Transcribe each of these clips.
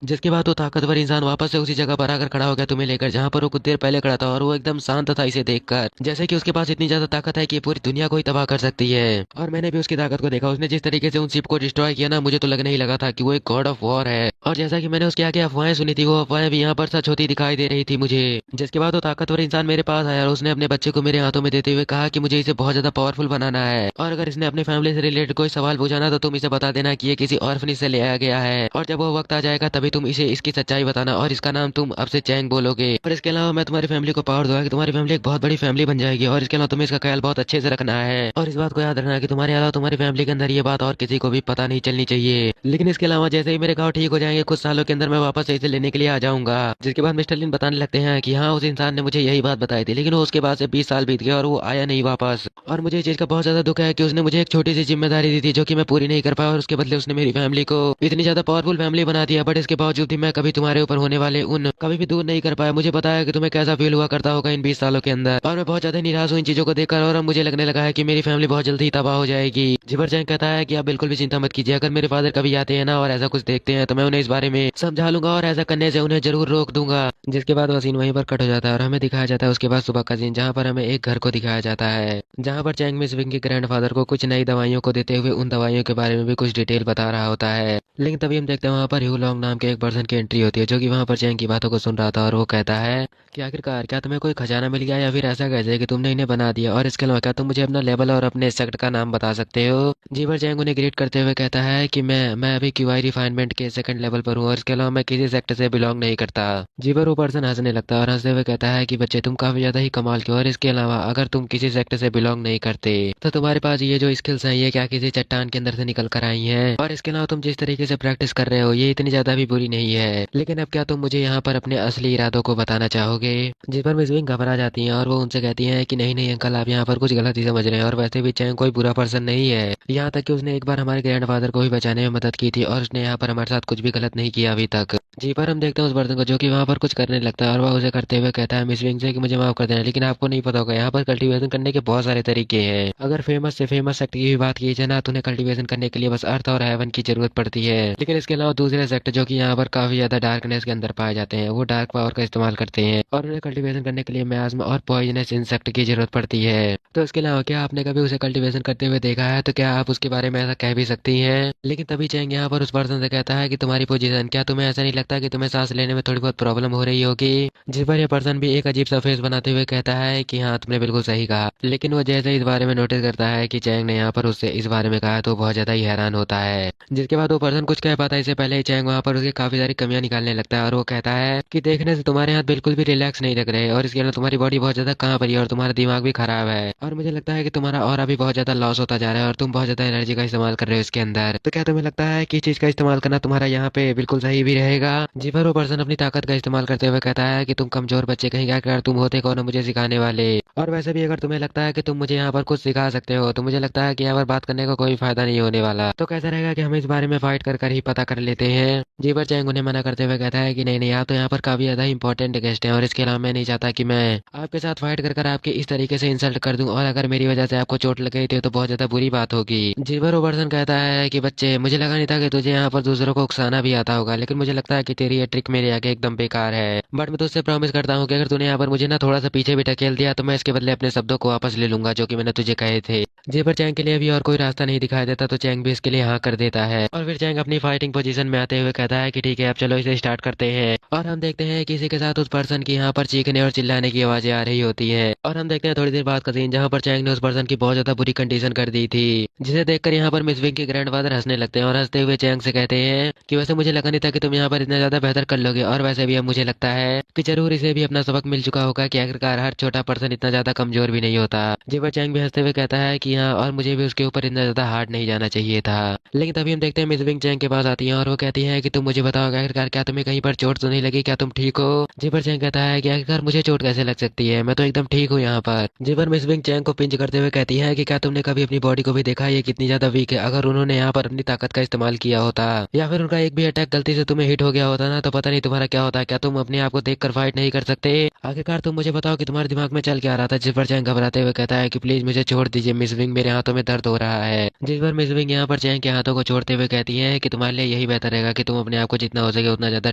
जिसके बाद वो ताकतवर इंसान वापस से उसी जगह पर आकर खड़ा हो गया तुम्हें लेकर, जहाँ पर वो कुछ देर पहले खड़ा था, और वो एकदम शांत था इसे देखकर, जैसे कि उसके पास इतनी ज्यादा ताकत है कि ये पूरी दुनिया को ही तबाह कर सकती है। और मैंने भी उसकी ताकत को देखा, उसने जिस तरीके से उन शिप को डिस्ट्रॉय किया ना, मुझे तो लगने ही लगा था कि वो एक गॉड ऑफ वॉर है। और जैसा कि मैंने उसके आगे अफवाहें सुनी थी, वो अफवाहें भी यहाँ पर सच होती दिखाई दे रही थी मुझे। जिसके बाद वो ताकतवर इंसान मेरे पास आया और उसने अपने बच्चे को मेरे हाथों में देते हुए कहा कि मुझे इसे बहुत ज्यादा पावरफुल बनाना है, और अगर इसने अपनी फैमिली से रिलेटेड कोई सवाल पूछा ना, तो तुम इसे बता देना कि ये किसी ऑर्फनेज से ले आया गया है, और जब वो वक्त आ जाएगा तभी तुम इसे इसकी सच्चाई बताना, और इसका नाम तुम अब से चैंग बोलोगे। और इसके अलावा मैं तुम्हारी फैमिली को पावर दूंगा कि तुम्हारी फैमिली एक बहुत बड़ी फैमिली बन जाएगी, और इसके अलावा तुम्हें इसका ख्याल बहुत अच्छे से रखना है, और इस बात को याद रखना कि तुम्हारे अलावा तुम्हारी फैमिली के अंदर ये बात और किसी को भी पता नहीं चलनी चाहिए। लेकिन इसके अलावा जैसे ही मेरे घाव ठीक हो जाएंगे कुछ सालों के अंदर, मैं वापस से इसे लेने के लिए आ जाऊंगा। जिसके बाद मिस्टर लिन बताने लगते हैं कि हाँ, उस इंसान ने मुझे यही बात बताई थी, लेकिन वो उसके बाद से 20 साल बीत गए और वो आया नहीं वापस। और मुझे इस चीज का बहुत ज्यादा दुख है कि उसने मुझे एक छोटी सी जिम्मेदारी दी थी जो कि मैं पूरी नहीं कर पाया, और उसके बदले उसने मेरी फैमिली को इतनी ज्यादा पावरफुल फैमिली बना दिया। बट इसके बावजूद भी मैं कभी तुम्हारे ऊपर होने वाले उन कभी भी दूर नहीं कर पाया। मुझे पता है कि तुम्हें कैसा फील हुआ करता होगा इन 20 सालों के अंदर, और मैं बहुत ज्यादा निराश हूँ इन चीजों को देखकर, और अब मुझे लगने लगा है कि मेरी फैमिली बहुत जल्दी ही तबाह हो जाएगी। जिबर जैंग कहता है कि आप बिल्कुल भी चिंता मत कीजिए, अगर मेरे फादर कभी आते हैं ना और ऐसा कुछ देखते हैं तो मैं उन्हें इस बारे में समझा लूंगा, और ऐसा करने से उन्हें जरूर रोक दूंगा। जिसके बाद वो सीन वहीं पर कट हो जाता है और हमें दिखाया जाता है उसके बाद सुबह का सीन, जहाँ पर हमें एक घर को दिखाया जाता है, जहाँ पर चैंग मिस विंग के ग्रैंडफादर को कुछ नई दवाइयों को देते हुए उन दवाइयों के बारे में भी कुछ डिटेल बता रहा होता है। लेकिन तभी हम देखते हैं वहाँ पर ह्यू लॉन्ग नाम के एक पर्सन की एंट्री होती है, जो कि वहाँ पर चैंग की बातों को सुन रहा था, और वो कहता है कि आखिरकार क्या तुम्हें कोई खजाना मिल गया, या फिर ऐसा कैसे कि तुमने इन्हें बना दिया, और इसके अलावा क्या तुम मुझे अपना लेवल और अपने सेक्ट का नाम बता सकते हो। जीवर चैंग उन्हें ग्रीट करते हुए कहता है कि मैं अभी क्यूआई रिफाइनमेंट के सेकंड लेवल पर हूँ, और इसके अलावा मैं किसी सेक्टर से बिलोंग नहीं करता। जीवर वो पर्सन हंसने लगता है और हंसते हुए कहता है कि बच्चे तुम काफी ज्यादा ही कमाल के हो, और इसके अलावा अगर तुम किसी सेक्टर से बिलोंग नहीं करते तो तुम्हारे पास ये जो स्किल्स हैं ये क्या किसी चट्टान के अंदर से निकल कर आई हैं, और इसके अलावा तुम जिस तरीके से प्रैक्टिस कर रहे हो ये इतनी ज्यादा भी बुरी नहीं है। लेकिन अब क्या तुम मुझे यहाँ पर अपने असली इरादों को बताना चाहोगे। जिस पर मिस विंग घबरा जाती हैं और वो उनसे कहती हैं कि नहीं नहीं अंकल, आप यहाँ पर कुछ गलत ही समझ रहे हैं, और वैसे भी चैंग कोई बुरा पर्सन नहीं है। यहाँ तक कि उसने एक बार हमारे ग्रैंडफादर को भी बचाने में मदद की थी, और उसने यहाँ पर हमारे साथ कुछ भी गलत नहीं किया अभी तक। जी पर हम देखते हैं उस बर्तन को जो कि वहाँ पर कुछ करने लगता है, और वह उसे करते हुए कहता है मिस विंग से कि मुझे माफ कर देना, लेकिन आपको नहीं पता होगा यहाँ पर कल्टीवेशन करने के बहुत सारे तरीके हैं। अगर फेमस से फेमस सेक्ट की भी बात की जाए ना, तो उन्हें कल्टीवेशन करने के लिए बस अर्थ और हेवन की जरूरत पड़ती है। लेकिन इसके अलावा दूसरे सेक्ट जो कि यहाँ पर काफी ज्यादा डार्कनेस के अंदर पाए जाते हैं, वो डार्क पावर का इस्तेमाल करते हैं, और उन्हें कल्टीवेशन करने के लिए मियास्म और पॉइजनस इंसेक्ट की जरूरत पड़ती है। तो इसके अलावा क्या आपने कभी उसे कल्टीवेशन करते हुए देखा है, तो क्या आप उसके बारे में ऐसा कह भी सकती हैं। लेकिन तभी चैंग यहाँ पर उस पर्सन से कहता है कि तुम्हारी पोजीशन, क्या तुम्हें ऐसा नहीं लगता कि तुम्हें सांस लेने में थोड़ी बहुत प्रॉब्लम हो रही होगी। जिस पर यह पर्सन भी एक अजीब सा फेस बनाते हुए कहता है कि हाँ तुमने बिल्कुल सही कहा। लेकिन वो जैसे इस बारे में नोटिस करता है कि चैंग ने यहाँ पर उससे इस बारे में कहा, तो बहुत ज्यादा ही हैरान होता है। जिसके बाद वो पर्सन कुछ कह पाता है इससे पहले ही चैंग वहाँ पर उसकी काफी सारी कमियां निकालने लगता है, और वो कहता है कि देखने से तुम्हारे हाथ बिल्कुल भी रिलैक्स नहीं लग रहे, और इसके अलावा तुम्हारी बॉडी बहुत ज्यादा कहाँ पर है, और तुम्हारा दिमाग भी खराब है, और मुझे लगता है कि तुम्हारा ऑरा भी बहुत ज्यादा लॉस होता जा रहा है, और तुम बहुत ज्यादा एनर्जी का इस्तेमाल कर रहे हो इसके अंदर। तो क्या तुम्हें लगता है कि इस चीज का इस्तेमाल करना तुम्हारा यहाँ पे बिल्कुल सही भी रहेगा। जी पर वो पर्सन अपनी ताकत का इस्तेमाल करते हुए कहता है कि तुम कमजोर बच्चे कहीं क्या कर, तुम होते कौन हो मुझे सिखाने वाले, और वैसे भी अगर तुम्हें लगता है कि तुम मुझे यहाँ पर कुछ सिखा सकते हो, तो मुझे लगता है कि यहाँ पर बात करने का कोई फायदा नहीं होने वाला। तो कैसा रहेगा कि हम इस बारे में फाइट कर कर ही पता कर लेते हैं। जीवर चैंग उन्हें मना करते हुए कहता है कि नहीं नहीं, आप तो यहाँ पर काफी ज्यादा इंपॉर्टेंट गेस्ट हैं, और इसके अलावा मैं नहीं चाहता कि मैं आपके साथ फाइट कर कर आपके इस तरीके से इंसल्ट कर दूं, और अगर मेरी वजह से आपको चोट लग गई थी तो बहुत ज्यादा बुरी बात होगी। जीवर ओबर्सन कहता है कि बच्चे, मुझे लगा नहीं था कि तुझे यहाँ पर दूसरों को उकसाना भी आता होगा, लेकिन मुझे लगता है कि तेरी ये ट्रिक मेरे आगे एकदम बेकार है। बट मैं तुझसे प्रॉमिस करता हूँ कि अगर तूने यहाँ पर मुझे ना थोड़ा सा पीछे भी ढकेल दिया, तो मैं इसके बदले अपने शब्दों को वापस ले लूंगा जो कि मैंने तुझे कहे थे। जी पर चैंग के लिए भी और कोई रास्ता नहीं दिखाई देता, तो चैंग भी इसके लिए हाँ कर देता है, और फिर चैंग अपनी फाइटिंग पोजीशन में आते हुए कहता है कि ठीक है अब चलो इसे स्टार्ट करते हैं। और हम देखते हैं किसी के साथ उस पर्सन की यहाँ पर चीखने और चिल्लाने की आवाजें आ रही होती है, और हम देखते हैं थोड़ी देर बाद का सीन जहाँ पर चैंग ने उस पर्सन की बहुत ज्यादा बुरी कंडीशन कर दी थी, जिसे देखकर यहाँ पर मिस विंग के ग्रैंडफादर हंसने लगते हैं, और हंसते हुए चैंग से कहते हैं कि वैसे मुझे लगा नहीं था कि तुम यहाँ पर इतना ज्यादा बेहतर कर लोगे, और वैसे भी अब मुझे लगता है कि जरूर इसे भी अपना सबक मिल चुका होगा कि आखिरकार हर छोटा पर्सन इतना ज्यादा कमजोर भी नहीं होता। जिवर चैंग भी हंसते हुए कहता है कि हाँ, और मुझे भी उसके ऊपर इतना ज्यादा हार्ड नहीं जाना चाहिए था। लेकिन तभी हम देखते हैं मिस विंग चैंग के पास आती है, और वो कहती है कि तुम मुझे बताओ आखिरकार क्या तुम्हें कहीं पर चोट तो नहीं लगी, क्या तुम ठीक हो। जिवर चैंग कहता है कि आखिरकार मुझे चोट कैसे लग सकती है, मैं तो एकदम ठीक हूँ यहाँ पर। जिवर मिस विंग चैंग को पिंच करते हुए कहती है कि क्या तुमने कभी अपनी बॉडी को भी देखा है ये कितनी ज्यादा वीक है, अगर उन्होंने यहाँ पर अपनी ताकत का इस्तेमाल किया होता, या फिर उनका एक भी अटैक गलती से तुम्हें हिट हो गया होता ना, तो पता नहीं तुम्हारा क्या होता। क्या तुम अपने आप को देखकर फाइट नहीं कर सकते। आखिरकार तुम मुझे बताओ कि तुम्हारे दिमाग में चल क्या रहा था। जिस पर चैंग घबराते हुए कहता है कि प्लीज मुझे छोड़ दीजिए मिस विंग, मेरे हाथों में दर्द हो रहा है। जिस पर मिस विंग यहाँ पर चैंग के हाथों को छोड़ते हुए कहती है कि तुम्हारे लिए यही बेहतर रहेगा कि तुम अपने आप आपको जितना हो सके उतना ज्यादा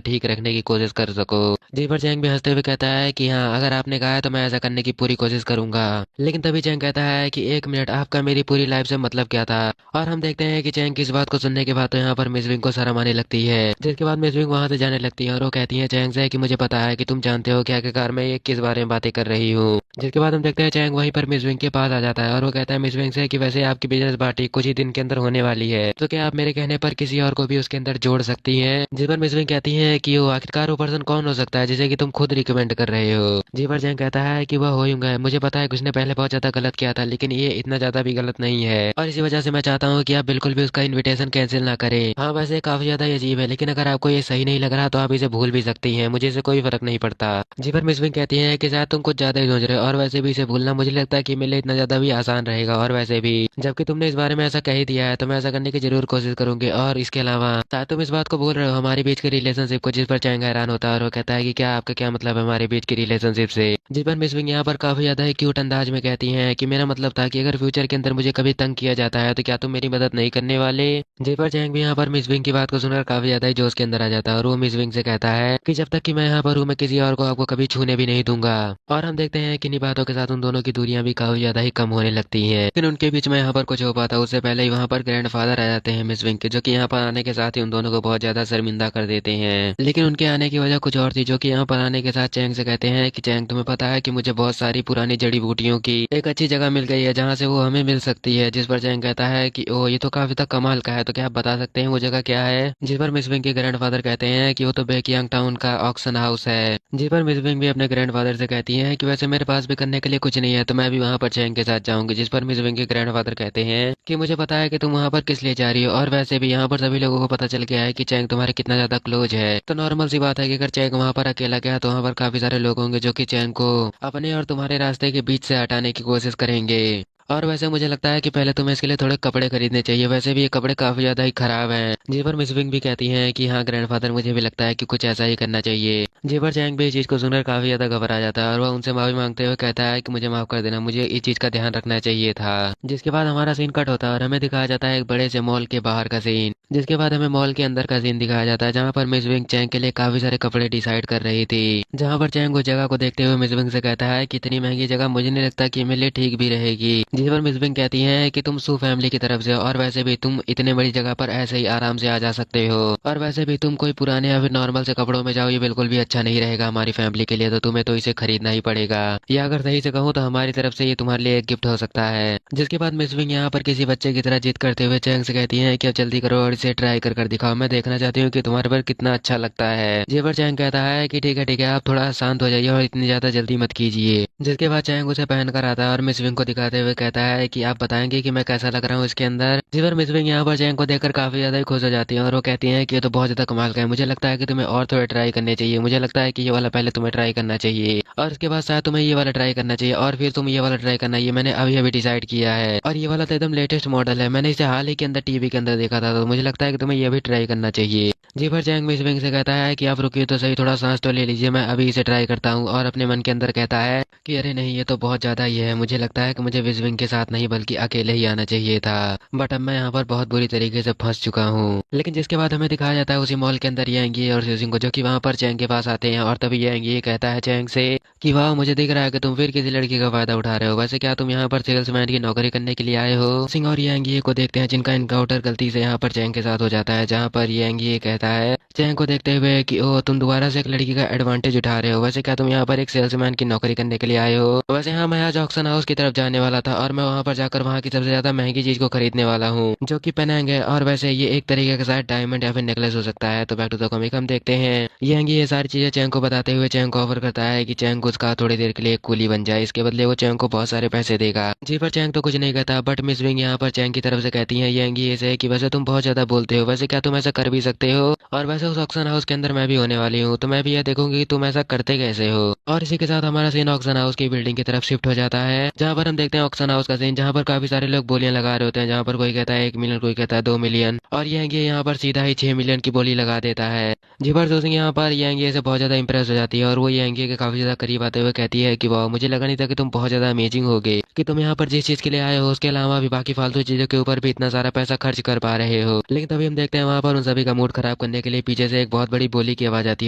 ठीक रखने की कोशिश कर सको। जी पर चैंग भी हंसते हुए कहता है कि हाँ, अगर आपने कहा है तो मैं ऐसा करने की पूरी कोशिश करूंगा। लेकिन तभी चैंग कहता है कि एक मिनट, आपका मेरी पूरी लाइफ से मतलब क्या था। और हम देखते हैं कि चैंग की इस बात को सुनने के बाद तो यहाँ पर मिस विंग को शर्म आने लगती है, जिसके बाद मिस विंग वहां से जाने लगती है और वो कहती है चैंग से कि मुझे पता है कि तुम जानते हो क्या आखिरकार मैं ये किस बारे में बातें कर रही हूँ। जिसके बाद हम देखते हैं चैंग वहीं पर मिस विंग के पास आ जाता है और वो कहता है मिस विंग से कि वैसे आपकी बिजनेस पार्टी कुछ ही दिन के अंदर होने वाली है, तो क्या आप मेरे कहने पर किसी और को भी उसके अंदर जोड़ सकती हैं। जिस पर मिस विंग कहती है कि वो आखिरकार वो पर्सन कौन हो सकता है जिसे कि तुम खुद रिकमेंड कर रहे हो। जी पर चैंग कहता है कि वह होयूंगा है, मुझे पता है कि उसने पहले बहुत ज्यादा गलत किया था लेकिन ये इतना ज्यादा भी गलत नहीं है, और इसी वजह से मैं चाहता हूँ कि आप बिल्कुल भी उसका इन्विटेशन कैंसिल ना करें। हाँ वैसे काफी ज्यादा अजीब है, लेकिन अगर आपको ये सही नहीं लग रहा तो आप इसे भूल भी सकती हैं, मुझे इसे कोई फर्क नहीं पड़ता। जी पर मिस विंग कहती है कि शायद तुम कुछ ज्यादा ही सोच रहे हो, और वैसे भी इसे भूलना मुझे लगता है कि मेरे लिए इतना ज्यादा भी आसान रहेगा, और वैसे भी जबकि तुमने इस बारे में ऐसा कह ही दिया है तो मैं ऐसा करने की जरूर कोशिश करूंगी। और इसके अलावा शायद तुम इस बात को बोल रहे हो हमारे बीच के रिलेशनशिप को, जिस पर चैंग हैरान होता है और वो कहता है कि क्या आपका क्या मतलब है हमारे बीच की रिलेशनशिप से। जिस पर मिस विंग यहाँ पर काफी ज्यादा ही क्यूट अंदाज में कहती हैं कि मेरा मतलब था कि अगर फ्यूचर के अंदर मुझे कभी तंग किया जाता है तो क्या तुम मेरी मदद नहीं करने वाले। जिस पर चैंग भी यहाँ पर मिस विंग की बात को सुनकर काफी ज्यादा ही जोश के अंदर आ जाता है और वो मिस विंग से कहता है कि जब तक कि मैं यहाँ पर हूँ मैं किसी और को आपको कभी छूने भी नहीं दूंगा। और हम देखते हैं कि इन्हीं बातों के साथ उन दोनों की दूरियां भी काफी ज्यादा ही कम होने लगती हैं। लेकिन उनके बीच में यहाँ पर कुछ हो पाता उससे पहले ही वहाँ पर ग्रैंड फादर आ जाते हैं मिस विंग के, जो कि यहाँ पर आने के साथ ही उन दोनों को बहुत ज्यादा शर्मिंदा कर देते हैं। लेकिन उनके आने की वजह कुछ और थी, जो कि यहाँ पर आने के साथ चैंग से कहते हैं कि चैंग तुम्हें पता है कि मुझे बहुत सारी पुरानी जड़ी बूटियों की एक अच्छी जगह मिल गई है जहाँ से वो हमें मिल सकती है। जिस पर चैंग कहता है कि ओ ये तो काफी तक कमाल का है, तो क्या आप बता सकते हैं वो जगह क्या है। जिस पर मिस विंग के ग्रैंडफादर कहते हैं कि वो तो बेकियांग टाउन का ऑक्शन हाउस है। जिस पर मिस विंग भी अपने ग्रैंडफादर से कहती है कि वैसे मेरे पास भी करने के लिए कुछ नहीं है तो मैं भी वहाँ पर चैंग के साथ जाऊंगी। जिस पर मिस विंग के ग्रैंडफादर कहते हैं कि मुझे पता है कि तुम वहाँ पर किस लिए जा रही हो, और वैसे भी यहाँ पर सभी लोगों को पता चल गया है कि चैंग तुम्हारे कितना ज्यादा क्लोज है, तो नॉर्मल सी बात है कि अगर चैंग वहाँ पर अकेला गया तो वहाँ पर काफी सारे लोग होंगे जो कि चैंग को अपने और तुम्हारे रास्ते के बीच से हटाने की कोशिश करेंगे। और वैसे मुझे लगता है कि पहले तुम्हें इसके लिए थोड़े कपड़े खरीदने चाहिए, वैसे भी ये कपड़े काफी ज्यादा ही खराब हैं। जी पर मिस विंग भी कहती हैं कि हाँ ग्रैंडफादर मुझे भी लगता है कि कुछ ऐसा ही करना चाहिए। जी पर चैंग भी इस चीज को सुनकर काफी ज्यादा घबरा जाता है और वह उनसे माफी मांगते हुए कहता है कि मुझे माफ कर देना, मुझे इस चीज का ध्यान रखना चाहिए था। जिसके बाद हमारा सीन कट होता है और हमें दिखाया जाता है एक बड़े से मॉल के बाहर का सीन, जिसके बाद हमें मॉल के अंदर का सीन दिखाया जाता है जहाँ पर मिस विंग चैंग के लिए काफी सारे कपड़े डिसाइड कर रही थी। जहाँ पर चैंग उस जगह को देखते हुए मिस विंग से कहता है कि इतनी महंगी जगह मुझे नहीं लगता कि मेरे लिए ठीक भी रहेगी। जिस पर मिस विंग कहती है कि तुम सू फैमिली की तरफ से हो, और वैसे भी तुम इतने बड़ी जगह पर ऐसे ही आराम से आ जा सकते हो, और वैसे भी तुम कोई पुराने या फिर नॉर्मल से कपड़ों में जाओ ये बिल्कुल भी अच्छा नहीं रहेगा हमारी फैमिली के लिए, तो तुम्हें तो इसे खरीदना ही पड़ेगा, या अगर सही से कहूँ तो हमारी तरफ से ये तुम्हारे लिए एक गिफ्ट हो सकता है। जिसके बाद मिस विंग यहाँ पर किसी बच्चे की तरह जिद करते हुए चैंग से कहती है कि अब जल्दी करो और इसे ट्राई कर दिखाओ, मैं देखना चाहती हूँ कि तुम्हारे पर कितना अच्छा लगता है। जी पर चैंग कहता है कि ठीक है आप थोड़ा शांत हो जाइए और इतनी ज्यादा जल्दी मत कीजिए। जिसके बाद चैंग उसे पहन कर आता है और मिस विंग को दिखाते हुए कहता है कि आप बताएंगे कि मैं कैसा लग रहा हूँ इसके अंदर। जी पर मिस विंग यहाँ पर चैंग को देखकर काफी ज्यादा ही खुश हो जाती है और वो कहती है कि ये तो बहुत ज्यादा कमाल का है, मुझे लगता है कि तुम्हें और थोड़े ट्राई करने चाहिए, मुझे लगता है कि ये वाला पहले तुम्हें ट्राई करना चाहिए और उसके बाद शायद तुम्हें ये वाला ट्राई करना चाहिए और फिर तुम ये वाला ट्राई करना, ये मैंने अभी अभी डिसाइड किया है, और ये वाला तो एकदम लेटेस्ट मॉडल है, मैंने इसे हाल ही के अंदर टीवी के अंदर देखा था, तो मुझे लगता है कि तुम्हें ये भी ट्राई करना चाहिए। जी पर चैंग मिस विंग से कहता है कि आप रुकिए तो सही, थोड़ा सांस तो ले लीजिए, मैं अभी इसे ट्राई करता हूँ, और अपने मन के अंदर कहता है कि अरे नहीं ये तो बहुत ज्यादा ही है, मुझे लगता है कि मुझे मिस विंग के साथ नहीं बल्कि अकेले ही आना चाहिए था, बट अब मैं यहाँ पर बहुत बुरी तरीके से फंस चुका हूँ। लेकिन जिसके बाद हमें दिखाया जाता है उसी मॉल के अंदर येंगी और सुजिंग को, जो कि वहाँ पर चैंग के पास आते हैं, और तभी येंगी ये कहता है चैंग से कि वाह मुझे दिख रहा है कि तुम फिर किसी लड़की का फायदा उठा रहे हो, वैसे क्या तुम यहाँ पर सेल्समैन की नौकरी करने के लिए आए हो। सिंह और येंगी को देखते हैं जिनका इनकाउंटर गलती से यहाँ पर चैंग के साथ हो जाता है, जहाँ पर येंगी ये कहता है चैंग को देखते हुए कि ओ तुम दोबारा से एक लड़की का एडवांटेज उठा रहे हो, वैसे क्या तुम यहाँ पर एक सेल्समैन की नौकरी करने के लिए आए हो। वैसे हाँ मैं आज ऑक्शन हाउस की तरफ जाने वाला था और मैं वहाँ पर जाकर वहाँ की सबसे ज्यादा महंगी चीज को खरीदने वाला हूँ, जो कि पेनांग है, और वैसे ये एक तरीके का शायद डायमंड या फिर नेकलेस हो सकता है। तो बैक टू द कॉमिक हम देखते हैं ये सारी चीजें चैंग को बताते हुए चैंग को ऑफर करता है कि चैंग उसका थोड़ी देर के लिए कूली बन जाए, इसके बदले वो चैंग को बहुत सारे पैसे देगा। जी पर चैंग तो कुछ नहीं कहता, बट मिस विंग यहाँ पर चैंग की तरफ से कहती है ये से कि वैसे तुम बहुत ज्यादा बोलते हो, वैसे क्या तुम ऐसा कर भी सकते हो, और वैसे उस ऑक्शन हाउस के अंदर मैं भी होने वाली हूँ, तो मैं भी यह देखूंगी कि तुम ऐसा करते कैसे हो। और इसी के साथ हमारा सीन ऑक्शन हाउस की बिल्डिंग की तरफ शिफ्ट हो जाता है, जहाँ पर हम देखते हैं ऑक्शन हाउस का सीन, जहाँ पर काफी सारे लोग बोलियां लगा रहे होते हैं, जहाँ पर कोई कहता है 1 मिलियन, कोई कहता है 2 मिलियन, और येंगे यहाँ पर सीधा ही 6 मिलियन की बोली लगा देता है। जीपर जोसिंग यहाँ पर येंगे से बहुत ज्यादा इंप्रेस हो जाती है और वो येंगे के काफी ज्यादा करीब आते हुए कहती है कि वाह, मुझे लगा नहीं था कि तुम बहुत ज्यादा अमेजिंग होगे, कि तुम यहाँ पर जिस चीज के लिए आए हो उसके अलावा भी बाकी फालतू चीजों के ऊपर भी इतना सारा पैसा खर्च कर पा रहे हो। लेकिन तभी हम देखते हैं वहाँ पर उन सभी का मूड खराब करने के लिए पीछे से एक बहुत बड़ी बोली की आवाज आती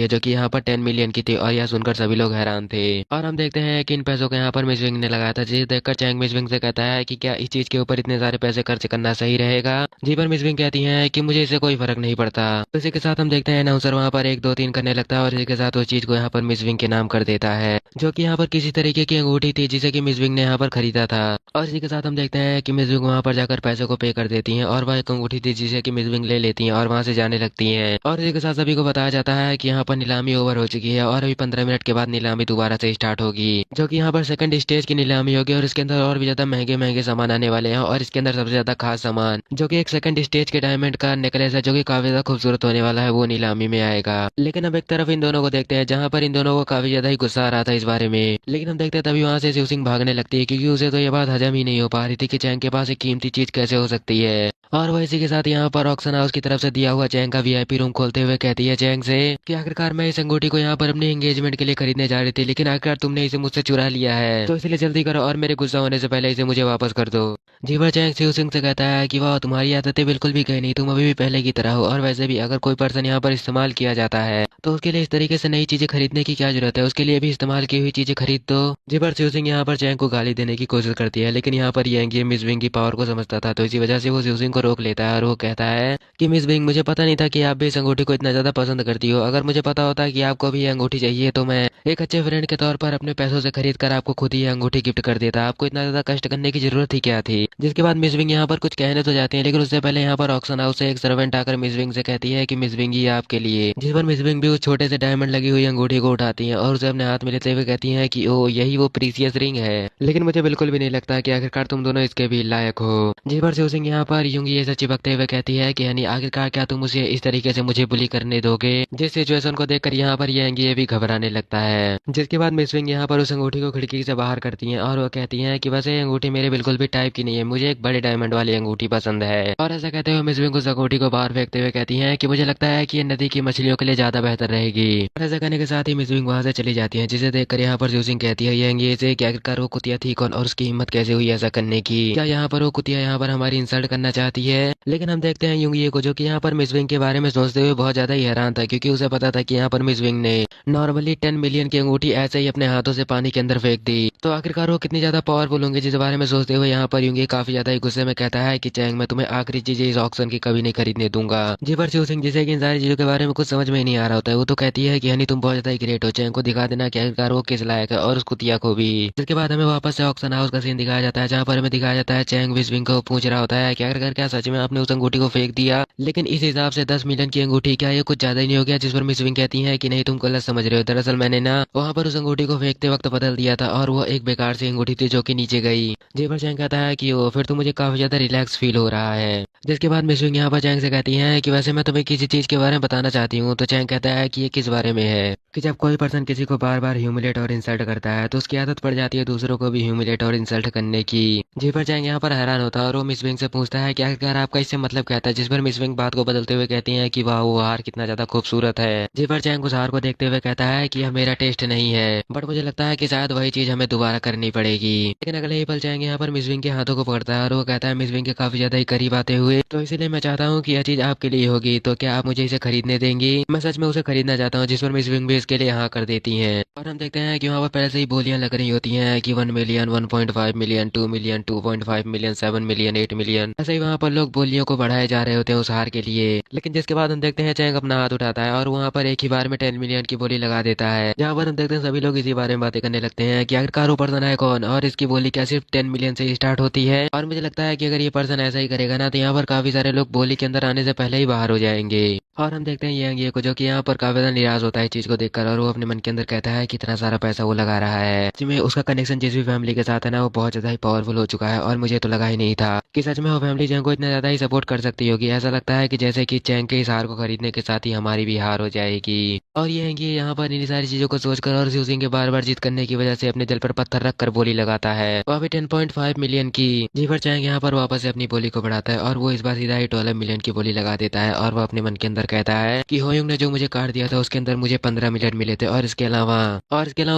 है, जो कि यहाँ पर 10 मिलियन की थी, और यह सुनकर सभी लोग हैरान थे। और हम देखते हैं कि इन पैसों को यहाँ पर मिस विंग ने लगाया था, जिसे देखकर चैंग मिस विंग से कहता है कि क्या इस चीज के ऊपर इतने सारे पैसे खर्च करना सही रहेगा। जी पर मिस विंग कहती है कि मुझे इससे कोई फर्क नहीं पड़ता। तो इसी के साथ हम देखते हैं अनाउंसर वहाँ पर 1 2 3 करने लगता है और इसी के साथ उस चीज को यहाँ पर मिस विंग के नाम कर देता है, जो कि यहाँ पर किसी तरीके की अंगूठी थी जिसे कि मिस विंग ने यहाँ पर खरीदा था। और इसी के साथ हम देखते हैं कि मिस विंग वहाँ पर जाकर पैसे को पे कर देती हैं, और वह एक अंगूठी थी जिसे कि मिस विंग ले लेती हैं और वहाँ से जाने लगती हैं। और इसी के साथ सभी को बताया जाता है कि यहाँ पर नीलामी ओवर हो चुकी है और अभी 15 मिनट के बाद नीलामी दोबारा से स्टार्ट होगी, जो कि यहाँ पर सेकंड स्टेज की नीलामी होगी और इसके अंदर और भी ज्यादा महंगे महंगे सामान आने वाले हैं। और इसके अंदर सबसे ज्यादा खास सामान, जो कि एक सेकंड स्टेज के डायमंड का नेकलेस है, जो कि काफी ज्यादा खूबसूरत होने वाला है, वो नीलामी में आएगा। लेकिन अब एक तरफ इन दोनों को देखते हैं, जहाँ पर इन दोनों को काफी ज्यादा ही गुस्सा आ रहा था इस बारे में। लेकिन हम देखते हैं तभी वहाँ से शिव सिंह भागने लगती है, क्योंकि उसे तो ये बात हजम ही नहीं हो पा रही थी कि चैंग के पास एक कीमती चीज कैसे हो सकती है। और वह इसी के साथ यहाँ पर ऑक्शन हाउस की तरफ से दिया हुआ चैंग का वीआईपी रूम खोलते हुए कहती है चैंग से कि आखिरकार मैं इस अंगूठी को यहाँ पर अपने एंगेजमेंट के लिए खरीदने जा रही थी, लेकिन आखिरकार तुमने इसे मुझसे चुरा लिया है, तो इसलिए जल्दी करो और मेरे गुस्सा होने से पहले इसे मुझे वापस कर दो। जीवर चैंग शिव सिंह से कहता है कि वाह, तुम्हारी आदतें बिल्कुल भी गई नहीं, तुम अभी भी पहले की तरह हो, और वैसे भी अगर कोई पर्सन यहाँ पर इस्तेमाल किया जाता है तो उसके लिए इस तरीके से नई चीजें खरीदने की क्या जरूरत है, उसके लिए भी इस्तेमाल की हुई चीजें खरीद दो। जीवर शिव सिंह यहाँ पर चैंग को गाली देने की कोशिश करती है, लेकिन यहाँ पर येंग ये मिस विंग की पावर को समझता था, तो इसी वजह से वो शिव सिंह को रोक लेता है और वो कहता है कि मिस विंग, मुझे पता नहीं था कि आप भी इस अंगूठी को इतना ज्यादा पसंद करती हो। अगर मुझे पता होता कि आपको भी ये अंगूठी चाहिए तो मैं एक अच्छे फ्रेंड के तौर पर अपने पैसों से खरीद कर आपको खुद ही ये अंगूठी गिफ्ट कर देता, आपको इतना ज्यादा कष्ट करने की जरूरत ही क्या थी। जिसके बाद मिस विंग यहाँ पर कुछ कहने तो जाती है, लेकिन उससे पहले यहाँ पर ऑक्शन हाउस से एक सर्वेंट आकर मिस विंग से कहती है कि मिस विंग ये आपके लिए। जिस पर मिस विंग भी उस छोटे से डायमंड लगी हुई अंगूठी को उठाती है और उसे अपने हाथ में लेते हुए कहती है कि ओ, यही वो प्रीसियस रिंग है, लेकिन मुझे बिल्कुल भी नहीं लगता कि आखिरकार तुम दोनों इसके भी लायक हो। जिस पर शिव सिंह यहाँ पर यूंगी ये से चिपकते हुए कहती है कि यानी आखिरकार क्या तुम उसे इस तरीके से मुझे बुली करने दोगे। जिस सिचुएशन को देखकर यहाँ पर ये भी घबराने लगता है। जिसके बाद मिस विंग यहाँ पर उस अंगूठी को खिड़की से बाहर करती हैं और वो कहती हैं कि वैसे ये अंगूठी मेरे बिल्कुल भी टाइप की नहीं है, मुझे एक बड़े डायमंड वाली अंगूठी पसंद है। और ऐसा कहते हुए मिस विंग उस अंगूठी को बाहर फेंकते हुए कहती हैं कि मुझे लगता है कि ये नदी की मछलियों के लिए ज्यादा बेहतर रहेगी। और ऐसा कहने के साथ ही मिस विंग वहां से चली जाती है, जिसे देखकर यहाँ पर शिव सिंह कहती है ये से कि आखिरकार वो कुतिया थी कौन और उसकी हिम्मत कैसे हुई ऐसा करने की, क्या यहाँ पर वो कुतिया यहाँ पर हमारी इंसल्ट करना चाहती है। लेकिन हम देखते हैं यूंगी को, जो कि यहाँ पर मिस विंग के बारे में सोचते हुए बहुत ज्यादा ही हैरान था, क्योंकि उसे पता था कि यहाँ पर मिस विंग ने नॉर्मली 10 मिलियन की अंगूठी ऐसे ही अपने हाथों से पानी के अंदर फेंक दी, तो आखिरकार वो कितनी ज्यादा पावरफुल होंगी। जिस बारे में सोचते हुए यहाँ पर यूंगी काफी ज्यादा ही गुस्से में कहता है कि चैंग, मैं तुम्हें आखिरी चीजें इस ऑक्शन की कभी नहीं खरीदने दूंगा। जी पर शिव सिंह, जिसे कि इन सारी चीजों के बारे में कुछ समझ में ही नहीं आ रहा होता है, वो तो कहती है कि हनी तुम बहुत ज्यादा ही ग्रेट हो, चैंग को दिखा देना कि आखिरकार वो किस लायक है और उस कुतिया को भी। इसके बाद हमें वापस से ऑक्शन हाउस का सीन दिखाया जाता है, जहाँ पर हमें दिखाया जाता है चैंग मिस विंग को पूछ रहा होता है कि आखिरकार क्या सच में आपने उस अंगूठी को फेंक दिया, लेकिन इस हिसाब से 10 मिलियन की अंगूठी क्या ये कुछ ज्यादा ही नहीं हो गया। जिस पर मिस विंग कहती है कि नहीं, तुम गलत समझ रहे हो, दरअसल मैंने ना वहाँ पर उस अंगूठी को फेंकते वक्त बदल दिया था और वो एक बेकार सी अंगूठी थी जो कि नीचे गई। जेबर चैंग कहता है कि ओ, फिर तो मुझे काफी ज्यादा रिलैक्स फील हो रहा है। जिसके बाद मिस विंग यहाँ पर चैंग से कहती है कि वैसे मैं तुम्हें किसी चीज के बारे में बताना चाहती हूँ। तो चैंग कहता है कि ये किस बारे में है, कि जब कोई पर्सन किसी को बार बार ह्यूमिलेट और इंसल्ट करता है तो उसकी आदत पड़ जाती है दूसरों को भी ह्यूमिलेट और इंसल्ट करने की। जेबर चैंग यहाँ पर हैरान होता है और वो मिस विंग से पूछता है कि आखिरकार आपका इससे मतलब क्या था। जिस पर मिस विंग बात को बदलते हुए कहती है कि वाह, वो हार कितना ज्यादा खूबसूरत है। जेबर चैंग उस हार को देखते हुए कहता है कि यह मेरा टेस्ट नहीं है, बट मुझे लगता है कि शायद वही चीज हमें दोबारा करनी पड़ेगी। लेकिन अगले ही पल चैंग यहाँ पर मिस विंग के हाथों को पकड़ता है और वो कहता है मिस विंग के काफी ज्यादा ही करीब आते हुए, तो इसीलिए मैं चाहता हूँ कि यह चीज आपके लिए होगी, तो क्या आप मुझे इसे खरीदने देंगी। मैं सच में उसे खरीदना चाहता हूँ। जिस पर मिस विंग भी इसके लिए हाँ कर देती है। और हम देखते हैं कि वहाँ पर पहले से ही बोलियां लग रही होती हैं कि 1 million, 1.5 million, 2 million, 2.5 million, 7 million, 8 million, ऐसे ही वहाँ पर लोग बोलियों को बढ़ाए जा रहे होते हैं उस हार के लिए। लेकिन जिसके बाद हम देखते हैं चैंग अपना हाथ उठाता है और वहाँ पर एक ही बार में 10 मिलियन की बोली लगा देता है, जहाँ पर हम देखते हैं सभी लोग इसी बारे में बातें करने लगते हैं कि आखिरकार वो पर्सन है कौन और इसकी बोली क्या सिर्फ 10 मिलियन से ही स्टार्ट होती है। और मुझे लगता है कि अगर ये पर्सन ऐसा ही करेगा ना, तो यहाँ पर काफी सारे लोग बोली के अंदर आने से पहले ही बाहर हो जाएंगे। और हम देखते हैं ये को, जो कि यहाँ पर काफी ज्यादा निराश होता है चीज को देखकर, और वो अपने मन के अंदर कहता है कि इतना सारा पैसा वो लगा रहा है, जिसमें उसका कनेक्शन जिस भी फैमिली के साथ है ना, वो बहुत ज्यादा ही पावरफुल हो चुका है। और मुझे तो लगा ही नहीं था कि सच में वो फैमिली चैंग को इतना ज्यादा ही सपोर्ट कर सकती होगी। ऐसा लगता है कि जैसे कि चैंग के इस हार को खरीदने के साथ ही हमारी भी हार हो जाएगी। और ये है कि यहाँ पर इन सारी चीजों को सोचकर और यूजिंग के बार बार जिद करने की वजह से अपने दिल पर पत्थर रखकर बोली लगाता है। वहाँ पे 10.5 मिलियन की जीवर चैंग यहाँ पर वापस से अपनी बोली को बढ़ाता है और वो इस बार सीधा ही 12 मिलियन की बोली लगा देता है। और वो अपने मन के अंदर कहता है कि होयुंग ने जो मुझे कार्ड दिया था उसके अंदर मुझे 15 मिलियन मिले थे, और इसके अलावा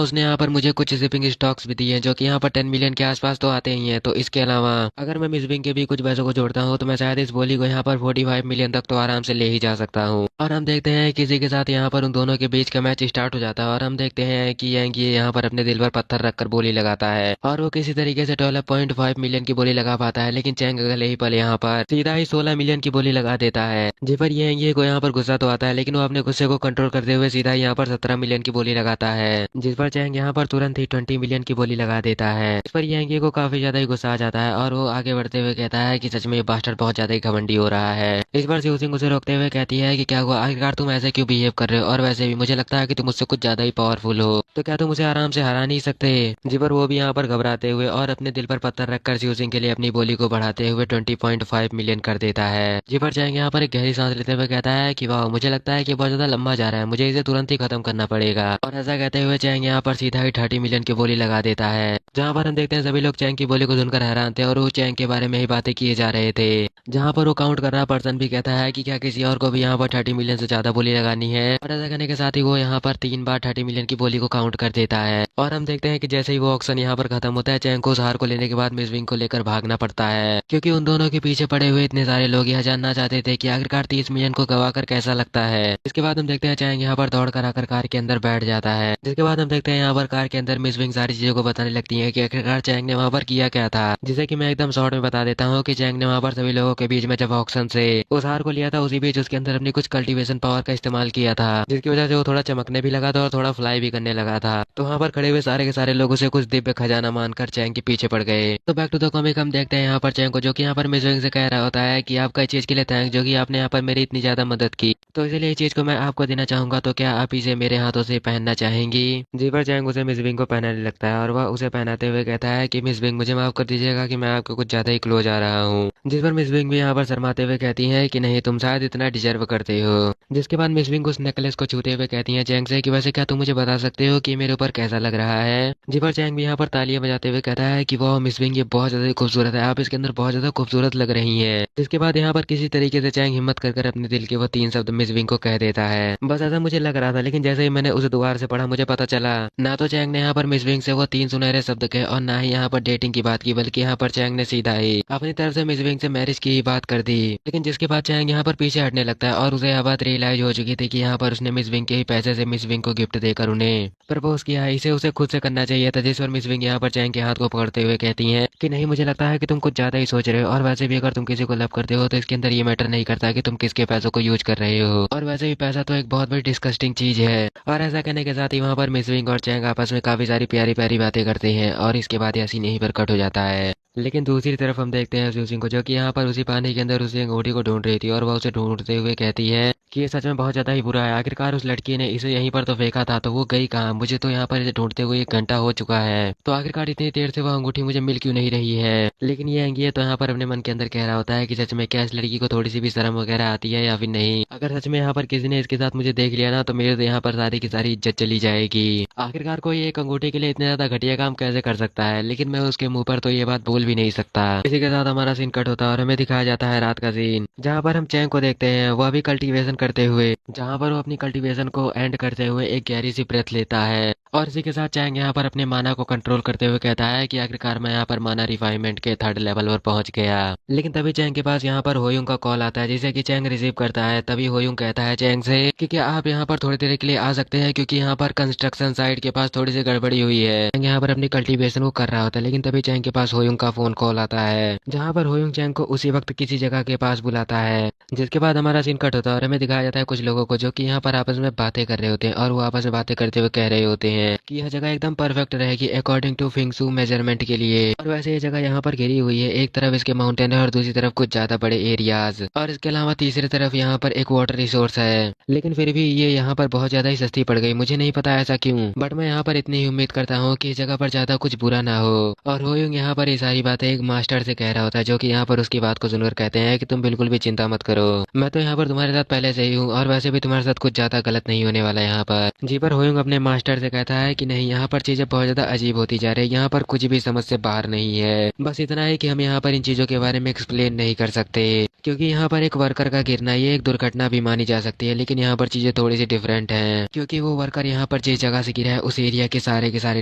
उसने यहाँ पर मुझे कुछ शिपिंग स्टॉक्स भी दिए हैं जो कि यहाँ पर 10 मिलियन के आसपास तो आते ही हैं। तो इसके अलावा अगर मैं मिस विंग के भी कुछ पैसों को जोड़ता हूँ तो मैं शायद इस बोली को यहाँ पर 45 मिलियन तक तो आराम से ले ही जा सकता हूँ। और हम देखते हैं किसी के साथ यहाँ पर उन दोनों के बीच का मैच स्टार्ट हो जाता है और हम देखते हैं कि यंगी यहाँ पर अपने दिल पर पत्थर रखकर बोली लगाता है और वो किसी तरीके से 12.5 मिलियन की बोली लगा पाता है। लेकिन चैंग अगले ही पल यहाँ पर सीधा ही 16 मिलियन की बोली लगा देता है। जी पर यंगी को यहाँ पर गुस्सा तो आता है लेकिन वो अपने गुस्से को कंट्रोल करते हुए सीधा यहाँ पर 17 मिलियन की बोली लगाता है, जिस पर चैंग यहाँ पर तुरंत ही 20 मिलियन की बोली लगा देता है। इस पर यंगी को काफी ज्यादा ही गुस्सा आ जाता है और वो आगे बढ़ते हुए कहता है कि सच में ये बास्टर्ड बहुत ज्यादा ही घमंडी हो रहा है। इस पर शिवसिंह उसे रोकते हुए कहती है कि क्या हुआ, आखिरकार तुम ऐसे क्यों बिहेव कर रहे हो, और वैसे भी मुझे लगता है कि तुम मुझसे कुछ ज्यादा ही पावरफुल हो, तो क्या तुम उसे आराम से हरा नहीं सकते। जी पर वो भी यहाँ पर घबराते हुए और अपने दिल पर पत्थर रखकर शिवसिंह के लिए अपनी बोली को बढ़ाते हुए 20.5 मिलियन कर देता है। जी पर चैंग यहाँ पर एक गहरी सांस लेते हुए कहता है कि वाह, मुझे लगता है कि बहुत ज्यादा लंबा जा रहा है, मुझे इसे तुरंत ही खत्म करना पड़ेगा। और ऐसा कहते हुए चैंग यहाँ पर सीधा ही 30 मिलियन की बोली लगा देता है, जहाँ पर हम देखते हैं सभी लोग चैंग की बोली को सुनकर हैरान थे और वो चैंग के बारे में ही बातें किए जा रहे थे। जहाँ पर वो काउंट कर रहा पर्सन भी कहता है कि क्या किसी और को भी यहाँ पर 30 मिलियन से ज्यादा बोली लगानी है, और ऐसा करने के साथ ही वो यहाँ पर 3 बार 30 मिलियन की बोली को काउंट कर देता है। और हम देखते हैं कि जैसे ही वो ऑक्शन यहाँ पर खत्म होता है, चैंग को उस हार को लेने के बाद मिस विंग को लेकर भागना पड़ता है, क्योंकि उन दोनों के पीछे पड़े हुए इतने सारे लोग यह जानना चाहते थे कि आखिरकार 30 मिलियन को गवा कर कैसा लगता है। इसके बाद हम देखते हैं चैंग यहाँ पर दौड़ कर आकर कार के अंदर बैठ जाता है, जिसके बाद हम देखते हैं यहाँ पर कार के अंदर मिस विंग सारी चीजों को बताने लगती है कि आखिरकार चैंग ने वहाँ पर किया क्या था। जिसे कि मैं एकदम शॉर्ट में बता देता हूँ कि चैंग ने वहाँ पर सभी लोगों के बीच में जब ऑक्शन से उस हार को लिया था, उसी बीच उसके अंदर अपनी कुछ कल्टीवेशन पावर का इस्तेमाल किया था, जिसकी वजह से वो थोड़ा चमकने भी लगा था और थोड़ा फ्लाई भी करने लगा था। तो वहाँ पर खड़े हुए सारे के सारे लोग उसे कुछ दिव्य खजाना मानकर चैंग के पीछे पड़ गए। तो बैक टू द कॉमिक हम देखते हैं यहाँ पर चैंग को, जो कि यहाँ पर मिस विंग से कह रहा होता है कि आपका इस चीज के लिए थैंक्स, जो कि आपने यहाँ पर मेरी इतनी ज्यादा मदद की, तो इसलिए इस चीज को मैं आपको देना चाहूंगा, तो क्या आप इसे मेरे हाथों से पहनना चाहेंगी। जी पर चैंग उसे मिस विंग को पहनाने लगता है और वह उसे पहनाते हुए कहता है कि मिस विंग, मुझे माफ कर दीजिएगा कि मैं आपको कुछ ज्यादा ही क्लोज आ रहा हूँ। जिस पर मिस विंग भी यहाँ पर शर्माते हुए कहती है कि नहीं, तुम शायद इतना डिजर्व करते हो। जिसके बाद मिस विंग उस नेकलेस को छूते हुए कहती है चैंग से कि वैसे क्या तुम मुझे बता सकते हो कि मेरे ऊपर कैसा लग रहा है। जी पर चैंग भी यहाँ पर तालियां बजाते हुए कहता है कि वाह मिस विंग, ये बहुत ज्यादा खूबसूरत है, आप इसके अंदर बहुत ज्यादा खूबसूरत लग रही है। जिसके बाद यहाँ पर किसी तरीके से चैंग हिम्मत कर अपने दिल के वो 3 शब्द मिस विंग को कह देता है। बस ऐसा मुझे लग रहा था, लेकिन जैसे ही मैंने उसे दोबारा से पढ़ा मुझे पता चला ना तो चैंग ने यहाँ पर मिस विंग से वो 3 सुनहरे शब्द कहे और ना ही यहाँ पर डेटिंग की बात की, बल्कि यहाँ पर चैंग ने सीधा ही अपनी तरफ से मिस विंग से मैरिज की ही बात कर दी। लेकिन जिसके बाद चैंग यहाँ पर पीछे हटने लगता है और उसे यह बात रियलाइज हो चुकी थी कि यहाँ पर उसने मिस विंग के ही पैसे से मिस विंग को गिफ्ट देकर उन्हें प्रपोज किया है, इसे उसे खुद से करना चाहिए था। जिस पर मिस विंग यहाँ पर चैंग के हाथ को पकड़ते हुए कहती हैं कि नहीं, मुझे लगता है कि तुम कुछ ज्यादा ही सोच रहे हो, और वैसे भी अगर तुम किसी को लव करते हो तो इसके अंदर ये मैटर नहीं करता कि तुम किसके पैसों को यूज कर रहे हो, और वैसे भी पैसा तो एक बहुत बड़ी डिस्कस्टिंग चीज है। और ऐसा कहने के साथ ही वहाँ पर मिस विंग और चैंग आपस में काफी सारी प्यारी प्यारी बातें करते हैं और इसके बाद यह सीन यहीं पर कट हो जाता है। लेकिन दूसरी तरफ हम देखते हैं शिव सिंह को, जो कि यहाँ पर उसी पानी के अंदर उसी अंगूठी को ढूंढ रही थी और वह उसे ढूंढते हुए कहती है कि ये सच में बहुत ज्यादा ही बुरा है, आखिरकार उस लड़की ने इसे यहीं पर तो फेंका था, तो वो गई कहाँ, मुझे तो यहाँ पर इसे ढूंढते हुए 1 घंटा हो चुका है, तो आखिरकार इतनी देर से वह अंगूठी मुझे मिल क्यों नहीं रही है। लेकिन ये अंगिए तो यहाँ पर अपने मन के अंदर कह रहा होता है कि सच में क्या इस लड़की को थोड़ी सी भी शर्म वगैरह आती है या फिर नहीं, अगर सच में यहाँ पर किसी ने इसके साथ मुझे देख लिया ना तो मेरे तो यहाँ पर सारी की सारी इज्जत चली जाएगी। आखिरकार कोई एक अंगूठी के लिए इतना ज्यादा घटिया काम कैसे कर सकता है, लेकिन मैं उसके मुंह पर तो ये बात बोल भी नहीं सकता। इसी के साथ हमारा सीन कट होता है और हमें दिखाया जाता है रात का सीन, जहाँ पर हम चैंग को देखते हैं वह भी कल्टीवेशन करते हुए, जहाँ पर वो अपनी कल्टीवेशन को एंड करते हुए एक गहरी सी ब्रेथ लेता है। और इसी के साथ चैंग यहाँ पर अपने माना को कंट्रोल करते हुए कहता है कि आखिरकार मैं यहाँ पर माना रिफाइनमेंट के 3rd लेवल पर पहुंच गया। लेकिन तभी चैंग के पास यहाँ पर होयुंग का कॉल आता है, जिसे कि चैंग रिसीव करता है। तभी होयुंग कहता है चैंग से कि क्या आप यहाँ पर थोड़ी देर के लिए आ सकते हैं, क्योंकि यहाँ पर कंस्ट्रक्शन साइट के पास थोड़ी सी गड़बड़ी हुई है। चैंग यहाँ पर अपनी कल्टीवेशन को कर रहा होता है, लेकिन तभी चैंग के पास होयुंग का फोन कॉल आता है, जहाँ पर होयुंग चैंग को उसी वक्त किसी जगह के पास बुलाता है। जिसके बाद हमारा सीन कट होता है और हमें दिखाया जाता है कुछ लोगों को, जो कि यहाँ पर आपस में बातें कर रहे होते हैं और वो आपस में बातें करते हुए कह रहे होते हैं हैं कि यह जगह एकदम परफेक्ट रहेगी अकॉर्डिंग टू फिंगसू मेजरमेंट के लिए। और वैसे ये जगह यहाँ पर घिरी हुई है, एक तरफ इसके माउंटेन है और दूसरी तरफ कुछ ज्यादा बड़े एरियाज, और इसके अलावा तीसरी तरफ यहाँ पर एक वाटर रिसोर्स है। लेकिन फिर भी ये यहाँ पर बहुत ज्यादा ही सस्ती पड़ गई, मुझे नहीं पता ऐसा क्यों, बट मैं यहाँ पर इतनी ही उम्मीद करता हूँ कि इस जगह पर ज्यादा कुछ बुरा ना हो। और होयुंग यहाँ पर ये सारी बातें एक मास्टर से कह रहा होता है, जो कि यहाँ पर उसकी बात को सुनकर कहते हैं कि तुम बिल्कुल भी चिंता मत करो, मैं तो यहाँ पर तुम्हारे साथ पहले से ही हूँ और वैसे भी तुम्हारे साथ कुछ ज्यादा गलत नहीं होने वाला यहाँ पर। जी पर होयुंग अपने मास्टर से कहता है कि नहीं, यहाँ पर चीजें बहुत ज्यादा अजीब होती जा रही है, यहाँ पर कुछ भी समझ से बाहर नहीं है, बस इतना है कि हम यहाँ पर इन चीजों के बारे में एक्सप्लेन नहीं कर सकते, क्योंकि यहाँ पर एक वर्कर का गिरना ये एक दुर्घटना भी मानी जा सकती है। लेकिन यहाँ पर चीजें थोड़ी सी डिफरेंट हैं, क्योंकि वो वर्कर यहाँ पर जिस जगह से गिरा है उस एरिया के सारे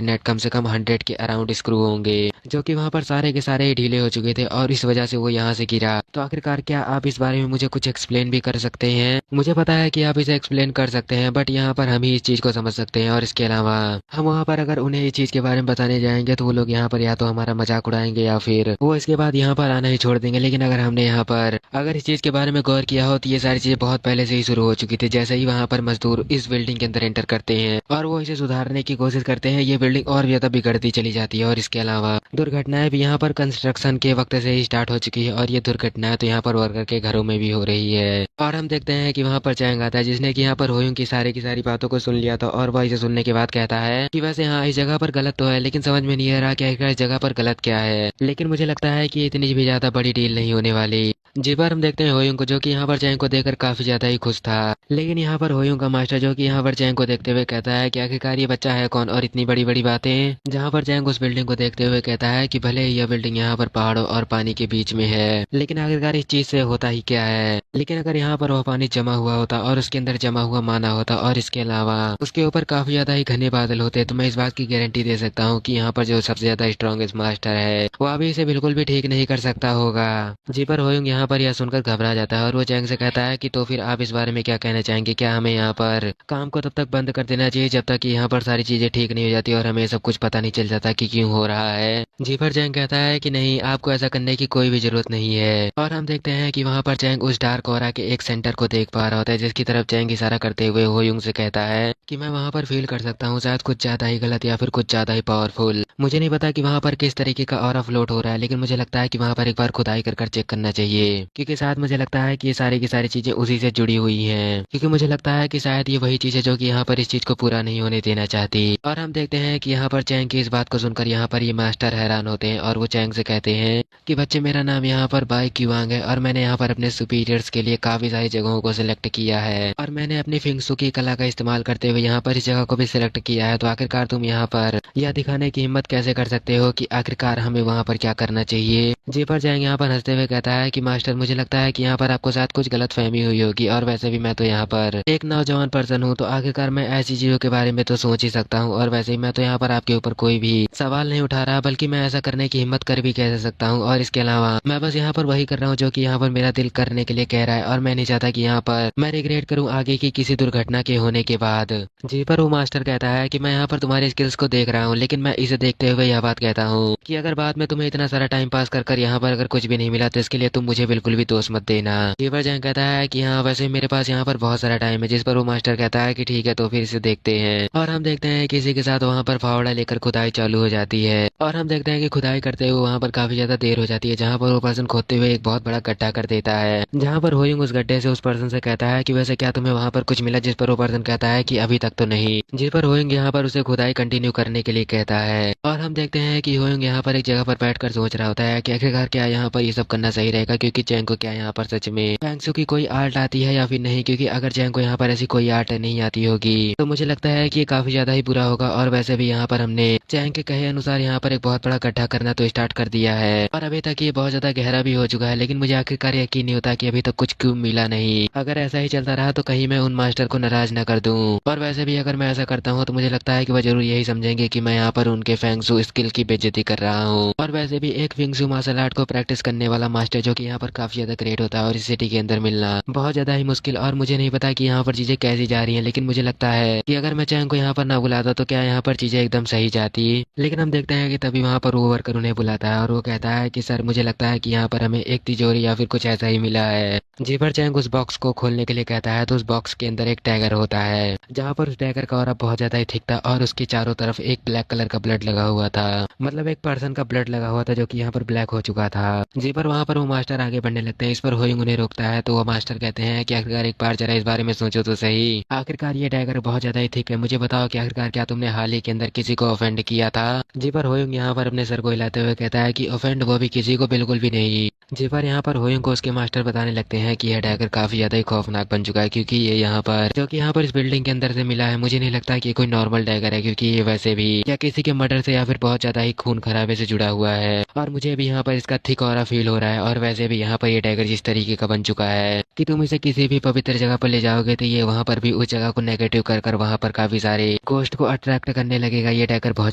नेट कम से कम 100 के अराउंड स्क्रू होंगे, जो कि वहाँ पर सारे के सारे ढीले हो चुके थे और इस वजह से वो यहाँ से गिरा। तो आखिरकार क्या आप इस बारे में मुझे कुछ एक्सप्लेन भी कर सकते हैं? मुझे पता है कि आप इसे एक्सप्लेन कर सकते हैं, बट यहाँ पर हम ही इस चीज को समझ सकते हैं, और इसके अलावा हम वहाँ पर अगर उन्हें इस चीज के बारे में बताने जाएंगे तो वो लोग यहाँ पर या तो हमारा मजाक उड़ाएंगे या फिर वो इसके बाद यहाँ पर आना ही छोड़ देंगे। लेकिन अगर हमने यहाँ पर अगर इस चीज के बारे में गौर किया हो तो ये सारी चीजें बहुत पहले से ही शुरू हो चुकी थी। जैसे ही वहाँ पर मजदूर इस बिल्डिंग के अंदर एंटर करते हैं और वो इसे सुधारने की कोशिश करते हैं, ये बिल्डिंग और ज्यादा बिगड़ती चली जाती है। और इसके अलावा दुर्घटनाएं भी यहाँ पर कंस्ट्रक्शन के वक्त से ही स्टार्ट हो चुकी है, और ये दुर्घटनाएं तो यहाँ पर वर्कर के घरों में भी हो रही है। और हम देखते हैं कि वहाँ पर चैंग आता है, जिसने कि यहाँ पर होयुंग की सारी बातों को सुन लिया था, और वह इसे सुनने के बाद कहता है कि वैसे हाँ, इस जगह पर गलत तो है, लेकिन समझ में नहीं आ रहा कि इस जगह पर गलत क्या है। लेकिन मुझे लगता है कि इतनी भी ज्यादा बड़ी डील नहीं होने वाली। जी पर हम देखते हैं होयुंग को, जो कि यहाँ पर चैंग को देखकर काफी ज्यादा ही खुश था। लेकिन यहाँ पर होयुंग का मास्टर, जो कि यहाँ पर चैंग को देखते हुए कहता है कि आखिरकार ये बच्चा है कौन, और इतनी बड़ी बड़ी बातें। जहाँ पर चैंग उस बिल्डिंग को देखते हुए कहता है कि भले ही यह बिल्डिंग यहाँ पर पहाड़ों और पानी के बीच में है, लेकिन आखिरकार इस चीज से होता ही क्या है। लेकिन अगर यहाँ पर वह पानी जमा हुआ होता और उसके अंदर जमा हुआ माना होता और इसके अलावा उसके ऊपर काफी ज्यादा ही घने बादल होते, तो मैं इस बात की गारंटी दे सकता हूँ कि यहाँ पर जो सबसे ज्यादा स्ट्रॉन्गेस्ट मास्टर है वो अभी इसे बिल्कुल भी ठीक नहीं कर सकता होगा। जी पर होयुंग यहाँ पर यह सुनकर घबरा जाता है और वो चैंग से कहता है कि तो फिर आप इस बारे में क्या कहना चाहेंगे, क्या हमें यहाँ पर काम को तब तक बंद कर देना चाहिए जब तक कि यहाँ पर सारी चीजें ठीक नहीं हो जाती और हमें सब कुछ पता नहीं चल जाता कि क्यों हो रहा है? जी पर चैंग कहता है कि नहीं, आपको ऐसा करने की कोई भी जरूरत नहीं है। और हम देखते हैं कि वहाँ पर चैंग उस डार्क ऑरा के एक सेंटर को देख पा रहा होता है, जिसकी तरफ चैंग इशारा करते हुए होयुंग से कहता है कि मैं वहाँ पर फील कर सकता हूँ, शायद कुछ ज्यादा ही गलत या फिर कुछ ज्यादा ही पावरफुल। मुझे नहीं पता कि वहाँ पर किस तरीके का ऑरा फ्लोट हो रहा है, लेकिन मुझे लगता है कि वहाँ पर एक बार खुदाई कर चेक करना चाहिए, क्योंकि शायद मुझे लगता है कि ये सारी की सारी चीजें उसी से जुड़ी हुई हैं। क्योंकि मुझे लगता है कि शायद ये वही चीज है जो कि यहाँ पर इस चीज को पूरा नहीं होने देना चाहती। और हम देखते हैं कि यहाँ पर चैंग की इस बात को सुनकर यहाँ पर ये मास्टर हैरान होते हैं और वो चैंग से कहते हैं कि बच्चे, मेरा नाम यहाँ पर बाई क्यूआंग है और मैंने यहाँ पर अपने सुपीरियर्स के लिए काफी सारी जगहों को सिलेक्ट किया है, और मैंने अपनी फिंगसू की कला का इस्तेमाल करते हुए यहाँ पर इस जगह को भी सिलेक्ट किया है। तो आखिरकार तुम यहाँ पर यह दिखाने की हिम्मत कैसे कर सकते हो कि आखिरकार हमें वहाँ पर क्या करना चाहिए? जी पर चैंग यहाँ पर हंसते हुए कहता है कि मास्टर, मुझे लगता है कि यहाँ पर आपको शायद कुछ गलत फहमी हुई होगी, और वैसे भी मैं तो यहाँ पर एक नौजवान पर्सन हूँ, तो आखिरकार मैं ऐसी चीजों के बारे में तो सोच ही सकता हूँ। और वैसे ही मैं तो यहाँ पर आपके ऊपर कोई भी सवाल नहीं उठा रहा, बल्कि मैं ऐसा करने की हिम्मत कर भी कैसे सकता हूँ। और इसके अलावा मैं बस यहाँ पर वही कर रहा हूँ जो कि यहाँ पर मेरा दिल करने के लिए कह रहा है, और मैं नहीं चाहता कि यहाँ पर मैं रिग्रेट करूँ आगे की किसी दुर्घटना के होने के बाद। जी पर वो मास्टर कहता है कि मैं यहाँ पर तुम्हारे स्किल्स को देख रहा हूँ, लेकिन मैं इसे देखते हुए यह बात कहता हूँ कि अगर बाद में तुम्हें इतना सारा टाइम पास कर यहाँ पर अगर कुछ भी नहीं मिला तो इसके लिए तुम मुझे बिल्कुल भी दोष मत देना। जी पर जैंग कहता है कि हाँ, वैसे मेरे पास यहाँ पर बहुत सारा टाइम है। जिस पर वो मास्टर कहता है कि ठीक है, तो फिर इसे देखते हैं। और हम देखते हैं किसी के साथ वहाँ पर फावड़ा लेकर खुदाई चालू हो जाती है, और हम देखते हैं कि खुदाई करते हुए वहाँ पर काफी ज्यादा देर हो जाती है, जहाँ पर वो पर्सन खोदते हुए एक बहुत बड़ा गड्ढा कर देता है, जहाँ पर होयुंग उस गड्ढे से उस पर्सन से कहता है कि वैसे क्या तुम्हें वहाँ पर कुछ मिला? जिस पर वो पर्सन कहता है कि अभी तक तो नहीं। जिस पर होयुंग यहाँ पर उसे खुदाई कंटिन्यू करने के लिए कहता है, और हम देखते हैं कि होयुंग यहाँ पर एक जगह पर बैठकर सोच रहा होता है कि आखिरकार क्या यहाँ पर ये सब करना सही रहेगा, क्योंकि चैंग को क्या यहाँ पर सच में फैंगसू की कोई आर्ट आती है या फिर नहीं। क्योंकि अगर चैंग को यहाँ पर ऐसी कोई आर्ट नहीं आती होगी तो मुझे लगता है कि ये काफी ज्यादा ही बुरा होगा। और वैसे भी यहाँ पर हमने चैंग के कहे अनुसार यहाँ पर एक बहुत बड़ा गड्ढा करना तो स्टार्ट कर दिया है, और अभी तक ये बहुत ज्यादा गहरा भी हो चुका है, लेकिन मुझे आखिरकार यकीन नहीं होता कि अभी तक कुछ क्यों मिला नहीं। अगर ऐसा ही चलता रहा तो कहीं मैं उन मास्टर को नाराज न कर दूं, और वैसे भी अगर मैं ऐसा करता हूँ तो मुझे लगता है कि वह जरूर यही समझेंगे कि मैं यहाँ पर उनके फैंगसू स्किल की बेइज्जती कर रहा हूँ। और वैसे भी एक फिंगसू मार्शल आर्ट को प्रैक्टिस करने वाला मास्टर जो कि यहाँ पर काफी ज्यादा ग्रेट होता है, और इस सिटी के अंदर मिलना बहुत ज्यादा ही मुश्किल। और मुझे नहीं पता कि यहाँ पर चीजें कैसी जा रही हैं, लेकिन मुझे लगता है कि अगर मैं चैंग को यहाँ पर ना बुलाता तो क्या यहाँ पर चीजें एकदम सही जाती। लेकिन हम देखते हैं कि तभी वहाँ पर वो वर्कर उन्हें बुलाता है, और वो कहता है कि सर, मुझे लगता है कि यहाँ पर हमें एक तिजोरी या फिर कुछ ऐसा ही मिला है, जी पर चैंग उस बॉक्स को खोलने के लिए कहता है तो उस बॉक्स के अंदर एक टैगर होता है, जहाँ पर उस टैगर का ऑरा बहुत ज्यादा ही थिक था और उसके चारों तरफ एक ब्लैक कलर का ब्लड लगा हुआ था। मतलब एक पर्सन का ब्लड लगा हुआ था जो कि यहाँ पर ब्लैक हो चुका था। जी पर वहाँ पर वो मास्टर आगे बढ़ने लगते हैं। इस पर होइंग उन्हें रोकता है तो वो मास्टर कहते हैं कि आखिरकार एक बार जरा इस बारे में सोचो तो सही, आखिरकार ये टैगर बहुत ज्यादा ही थिक है। मुझे बताओ कि आखिरकार क्या तुमने हाल ही के अंदर किसी को ऑफेंड किया था। जी पर होइंग यहाँ पर अपने सर को हिलाते हुए कहता है कि ऑफेंड वो भी किसी को बिल्कुल भी नहीं। जी पर यहाँ पर होइंग को उसके मास्टर बताने लगते हैं कि यह टैगर काफी ज्यादा ही खौफनाक बन चुका है, क्योंकि ये यहाँ पर जो कि यहाँ पर इस बिल्डिंग के अंदर से मिला है। मुझे नहीं लगता कि ये कोई नॉर्मल टैगर है, क्योंकि ये वैसे भी या किसी के मर्डर से या फिर बहुत ज्यादा ही खून खराबे से जुड़ा हुआ है। और मुझे भी यहाँ पर इसका थिक ऑरा फील हो रहा है। और वैसे भी यहाँ पर ये टैगर जिस तरीके का बन चुका है कि तुम इसे किसी भी पवित्र जगह पर ले जाओगे तो ये वहाँ पर भी उस जगह को नेगेटिव कर कर वहाँ पर काफी सारे गोस्ट को अट्रैक्ट करने लगेगा। ये टैगर बहुत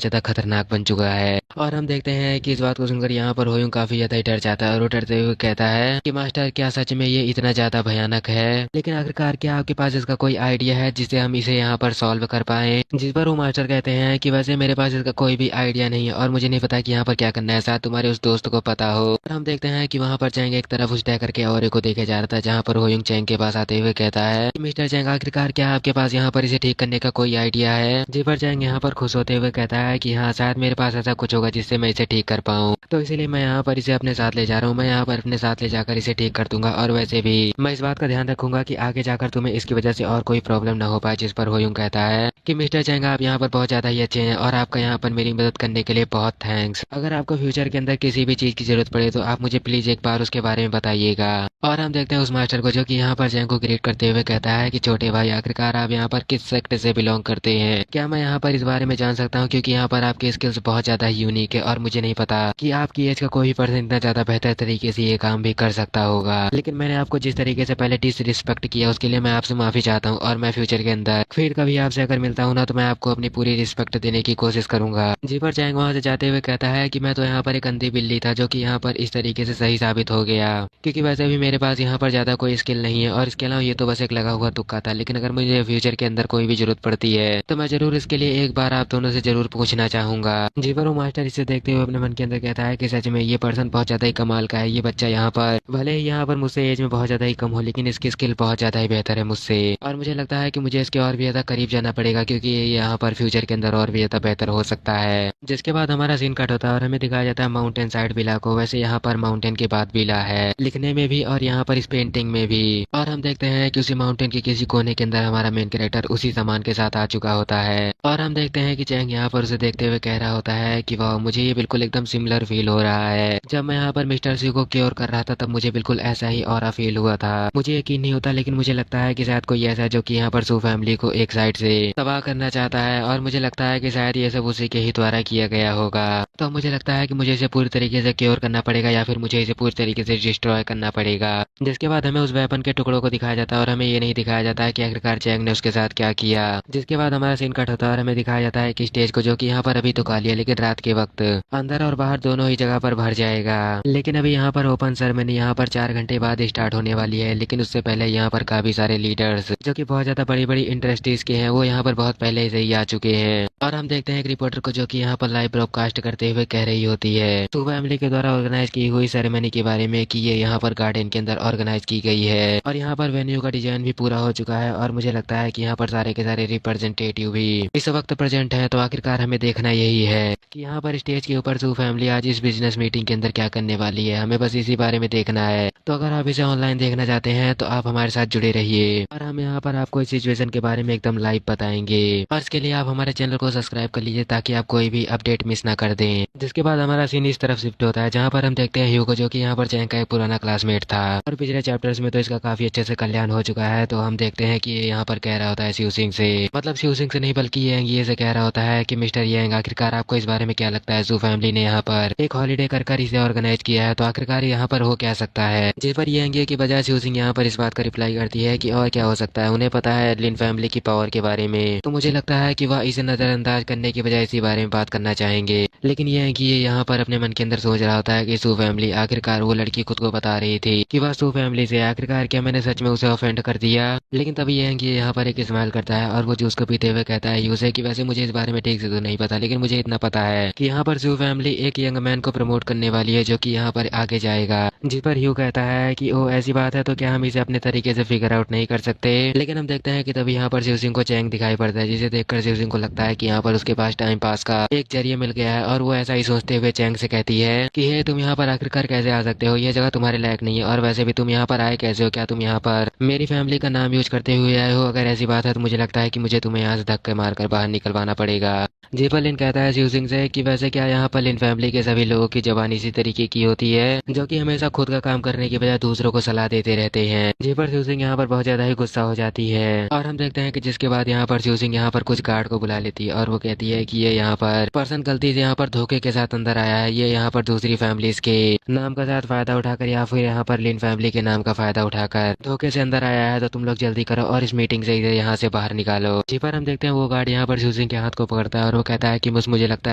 ज्यादा खतरनाक बन चुका है। और हम देखते हैं कि इस बात को सुनकर यहाँ पर होयुंग काफी ज्यादा ही डर जाता है और वो डरते हुए कहता है कि मास्टर क्या सच में ये इतना ज्यादा भयानक है? लेकिन आखिरकार क्या आपके पास इसका कोई आइडिया है जिससे हम इसे यहाँ पर सॉल्व कर पाए? जिस पर वो मास्टर कहते हैं कि वैसे मेरे पास इसका कोई भी आइडिया नहीं है और मुझे नहीं पता कि यहाँ पर क्या करना है, शायद तुम्हारे उस दोस्त को पता हो। और हम देखते हैं कि वहाँ पर चैंग एक तरफ उस टैगर के औरे को देखे जा रहा था, जहाँ पर होयुंग चैंग के पास आते हुए कहता है कि मिस्टर चैंग आखिरकार क्या आपके पास यहाँ पर इसे ठीक करने का कोई आइडिया है? जी पर चैंग यहाँ पर खुश होते हुए कहता है कि हाँ, शायद मेरे पास ऐसा कुछ होगा जिससे मैं इसे ठीक कर पाऊँ, तो इसीलिए मैं यहाँ पर इसे अपने साथ ले जा रहा हूँ। मैं यहाँ पर अपने साथ ले जाकर इसे ठीक कर दूंगा और वैसे भी मैं इस बात का ध्यान रखूंगा कि आगे जाकर तुम्हें इसकी वजह से और कोई प्रॉब्लम ना हो पाए। जिस पर होयुंग कहता है कि मिस्टर चैंग आप यहाँ पर बहुत ज्यादा ही अच्छे हैं और आपका यहाँ पर मेरी मदद करने के लिए बहुत थैंक्स। अगर आपको फ्यूचर के अंदर किसी भी चीज की जरूरत पड़े तो आप मुझे प्लीज एक बार उसके बारे में बताइएगा। और हम देखते हैं उस मास्टर को जो कि यहाँ पर चैंग को ग्रीट करते हुए कहता है कि छोटे भाई आखिरकार आप यहाँ पर किस सेक्ट से बिलोंग करते हैं? क्या मैं यहाँ पर इस बारे में जान सकता हूँ, क्योंकि यहाँ पर आपकी स्किल्स बहुत ज्यादा ही यूनिक है और मुझे नहीं पता कि आपकी एज का कोई भी पर्सन इतना ज्यादा बेहतर तरीके से ये काम भी कर सकता होगा। लेकिन मैंने आपको जिस तरीके से पहले डिसरिस्पेक्ट किया उसके लिए मैं आपसे माफी चाहता हूँ और मैं फ्यूचर के अंदर फिर कभी आपसे अगर मिलता हूँ ना तो मैं आपको अपनी पूरी रिस्पेक्ट देने की कोशिश करूंगा। जी पर चैंग वहाँ से जाते हुए कहता है कि मैं तो यहाँ पर एक अंधी बिल्ली था जो कि यहाँ पर इस तरीके से सही साबित हो गया, क्योंकि वैसे भी मेरे पास यहाँ पर ज्यादा कोई स्किल नहीं है और इसके अलावा ये तो बस एक लगा हुआ तुक्का था। लेकिन अगर मुझे फ्यूचर के अंदर कोई भी जरूरत पड़ती है तो मैं जरूर इसके लिए एक बार आप दोनों से जरूर पूछना चाहूंगा। जी पर वो मास्टर इसे देखते हुए अपने मन के अंदर कहता है कि सच में ये पर्सन बहुत ज्यादा ही कमाल का है। ये बच्चा यहाँ पर भले ही यहाँ पर मुझसे एज में बहुत ज्यादा ही कम हो, लेकिन इसकी स्किल बहुत ज्यादा ही बेहतर है मुझसे और मुझे लगता है कि मुझे इसके और भी ज्यादा करीब जाना पड़ेगा, क्योंकि ये यहाँ पर फ्यूचर के अंदर और भी ज्यादा बेहतर हो सकता है। जिसके बाद हमारा सीन कट होता है और हमें दिखाया जाता है माउंटेन साइड विला को। वैसे यहाँ पर माउंटेन के बाद विला है, लिखने में भी और यहाँ पर इस पेंटिंग में भी। और हम देखते हैं कि उसी माउंटेन के किसी कोने के अंदर हमारा मेन कैरेक्टर उसी सामान के साथ आ चुका होता है। और हम देखते हैं कि चैंग यहाँ पर उसे देखते हुए कह रहा होता है कि वाह, मुझे ये बिल्कुल एकदम सिमिलर फील हो रहा है। जब मैं यहाँ पर मिस्टर सी को क्योर कर रहा था तब मुझे बिल्कुल ऐसा ही ऑरा फील हुआ था। मुझे यकीन नहीं होता, लेकिन मुझे लगता है कि शायद कोई ऐसा है जो कि यहाँ पर सू फैमिली को एक साइड से तबाह करना चाहता है और मुझे लगता है कि शायद ये सब उसी के ही द्वारा किया गया होगा। तो मुझे लगता है कि मुझे इसे पूरी तरीके से क्योर करना पड़ेगा या फिर मुझे इसे पूरी तरीके से डिस्ट्रॉय करना पड़ेगा। जिसके बाद हमें उस वेपन के टुकड़ों को दिखाया जाता है और हमें ये नहीं दिखाया जाता है कि आखिरकार चैंग ने उसके साथ क्या किया। जिसके बाद हमारा सीन कट होता है और हमें दिखाया जाता है कि स्टेज को जो कि यहाँ पर अभी तो खाली है, लेकिन रात के वक्त अंदर और बाहर दोनों ही जगह पर भर जाएगा। लेकिन अभी यहाँ पर ओपन सेरेमनी यहाँ पर 4 घंटे बाद स्टार्ट होने वाली है, लेकिन उससे पहले यहाँ पर काफी सारे लीडर्स जो कि बहुत ज्यादा बड़ी बड़ी इंडस्ट्रीज के हैं वो यहाँ पर बहुत पहले से ही आ चुके हैं। और हम देखते हैं एक रिपोर्टर को जो कि यहाँ पर लाइव ब्रॉडकास्ट करते हुए कह रही होती है सू फैमिली के द्वारा ऑर्गेनाइज की हुई सेरेमनी के बारे में कि ये यहाँ पर गार्डन के अंदर ऑर्गेनाइज की गई है और यहाँ पर वेन्यू का डिजाइन भी पूरा हो चुका है। और मुझे लगता है कि यहाँ पर सारे के सारे रिप्रेजेंटेटिव भी इस वक्त प्रेजेंट है। तो आखिरकार हमें देखना यही है कि यहाँ पर स्टेज के ऊपर सू फैमिली आज इस बिजनेस मीटिंग के अंदर क्या करने वाली है। हमें बस इसी बारे में देखना है। तो अगर आप इसे ऑनलाइन देखना चाहते हैं तो आप हमारे साथ जुड़े रहिए और हम यहाँ पर आपको इस सिचुएशन के बारे में एकदम लाइव बताएंगे। और इसके लिए आप हमारे चैनल को सब्सक्राइब कर लीजिए ताकि आप कोई भी अपडेट मिस ना कर दें। जिसके बाद हमारा सीन इस तरफ शिफ्ट होता है जहाँ पर हम देखते हैं ह्यूगो जो कि यहाँ पर चैंग का एक पुराना क्लासमेट था और पिछले चैप्टर्स में तो इसका काफी अच्छे से कल्याण हो चुका है। तो हम देखते हैं कि ये यहाँ पर कह रहा होता है शिव सिंह से, मतलब शिव सिंह से नहीं बल्कि ये से कह रहा होता है कि मिस्टर येंग आखिरकार आपको इस बारे में क्या लगता है? सू फैमिली ने यहाँ पर एक हॉलीडे कर इसे ऑर्गेनाइज किया है, तो आखिरकार यहाँ पर हो क्या सकता है? जिस पर येंग की बजाय शिव सिंह यहाँ पर इस बात का रिप्लाई करती है कि और क्या हो सकता है, उन्हें पता है लिन फैमिली की पावर के बारे में। तो मुझे लगता है कि वह इसे नजरअंदाज करने की बजाय इसी बारे में बात करना चाहेंगे। लेकिन ये यहाँ पर अपने मन के अंदर सोच रहा होता है कि सू फैमिली आखिरकार वो लड़की खुद को बता रही थी कि वह सू फैमिली से, आखिरकार क्या मैंने सच में उसे ऑफेंड कर दिया? लेकिन तभी ये यहाँ पर एक स्माइल करता है और वो जूस को पीते हुए कहता है यूसे कि वैसे मुझे इस बारे में ठीक से तो नहीं पता, लेकिन मुझे इतना पता है कि यहाँ पर सू फैमिली एक यंग मैन को प्रमोट करने वाली है जो कि यहाँ पर आगे जाएगा। जिस पर ह्यू कहता है कि ओ ऐसी बात है तो क्या हम इसे अपने तरीके से फिगर आउट नहीं कर सकते। लेकिन हम देखते हैं कि तभी यहाँ पर शिव सिंह को चैंग दिखाई पड़ता है, जिसे देखकर शिव सिंह को लगता है कि यहाँ पर उसके पास टाइम पास का एक जरिया मिल गया है। और वो ऐसा ही सोचते हुए चैंग से कहती है कि हे तुम यहाँ पर आखिरकार कैसे आ सकते हो, ये जगह तुम्हारे लायक नहीं है, और वैसे भी तुम यहाँ पर आए कैसे हो, क्या तुम यहाँ पर मेरी फैमिली का नाम यूज करते हुए आए हो? अगर ऐसी बात है तो मुझे लगता है कि मुझे तुम्हें यहाँ से धक्के मारकर बाहर निकलवाना पड़ेगा। जी पर लिन कहता है शिव सिंह से कि वैसे क्या यहाँ पर लिन फैमिली के सभी लोगों की जबान इसी तरीके की होती है, जो कि हमेशा खुद का काम करने की बजाय दूसरों को सलाह देते रहते हैं। जी पर शिव सिंह यहाँ पर बहुत ज्यादा ही गुस्सा हो जाती है, और हम देखते हैं कि जिसके बाद यहाँ पर शिव सिंह यहाँ पर कुछ गार्ड को बुला लेती है, और वो कहती है कि ये यहाँ पर पर्सन गलती से यहाँ पर धोखे के साथ अंदर आया है, ये यहाँ पर दूसरी फैमिलीज के नाम का साथ फायदा उठाकर या फिर यहाँ पर लिन फैमिली के नाम का फायदा उठाकर धोखे से अंदर आया है। तो तुम लोग जल्दी करो और इस मीटिंग से इधर यहाँ से बाहर निकालो। जी पर हम देखते हैं वो गार्ड यहाँ पर शिव सिंह के हाथ को पकड़ता है, और वो कहता है कि मुझे लगता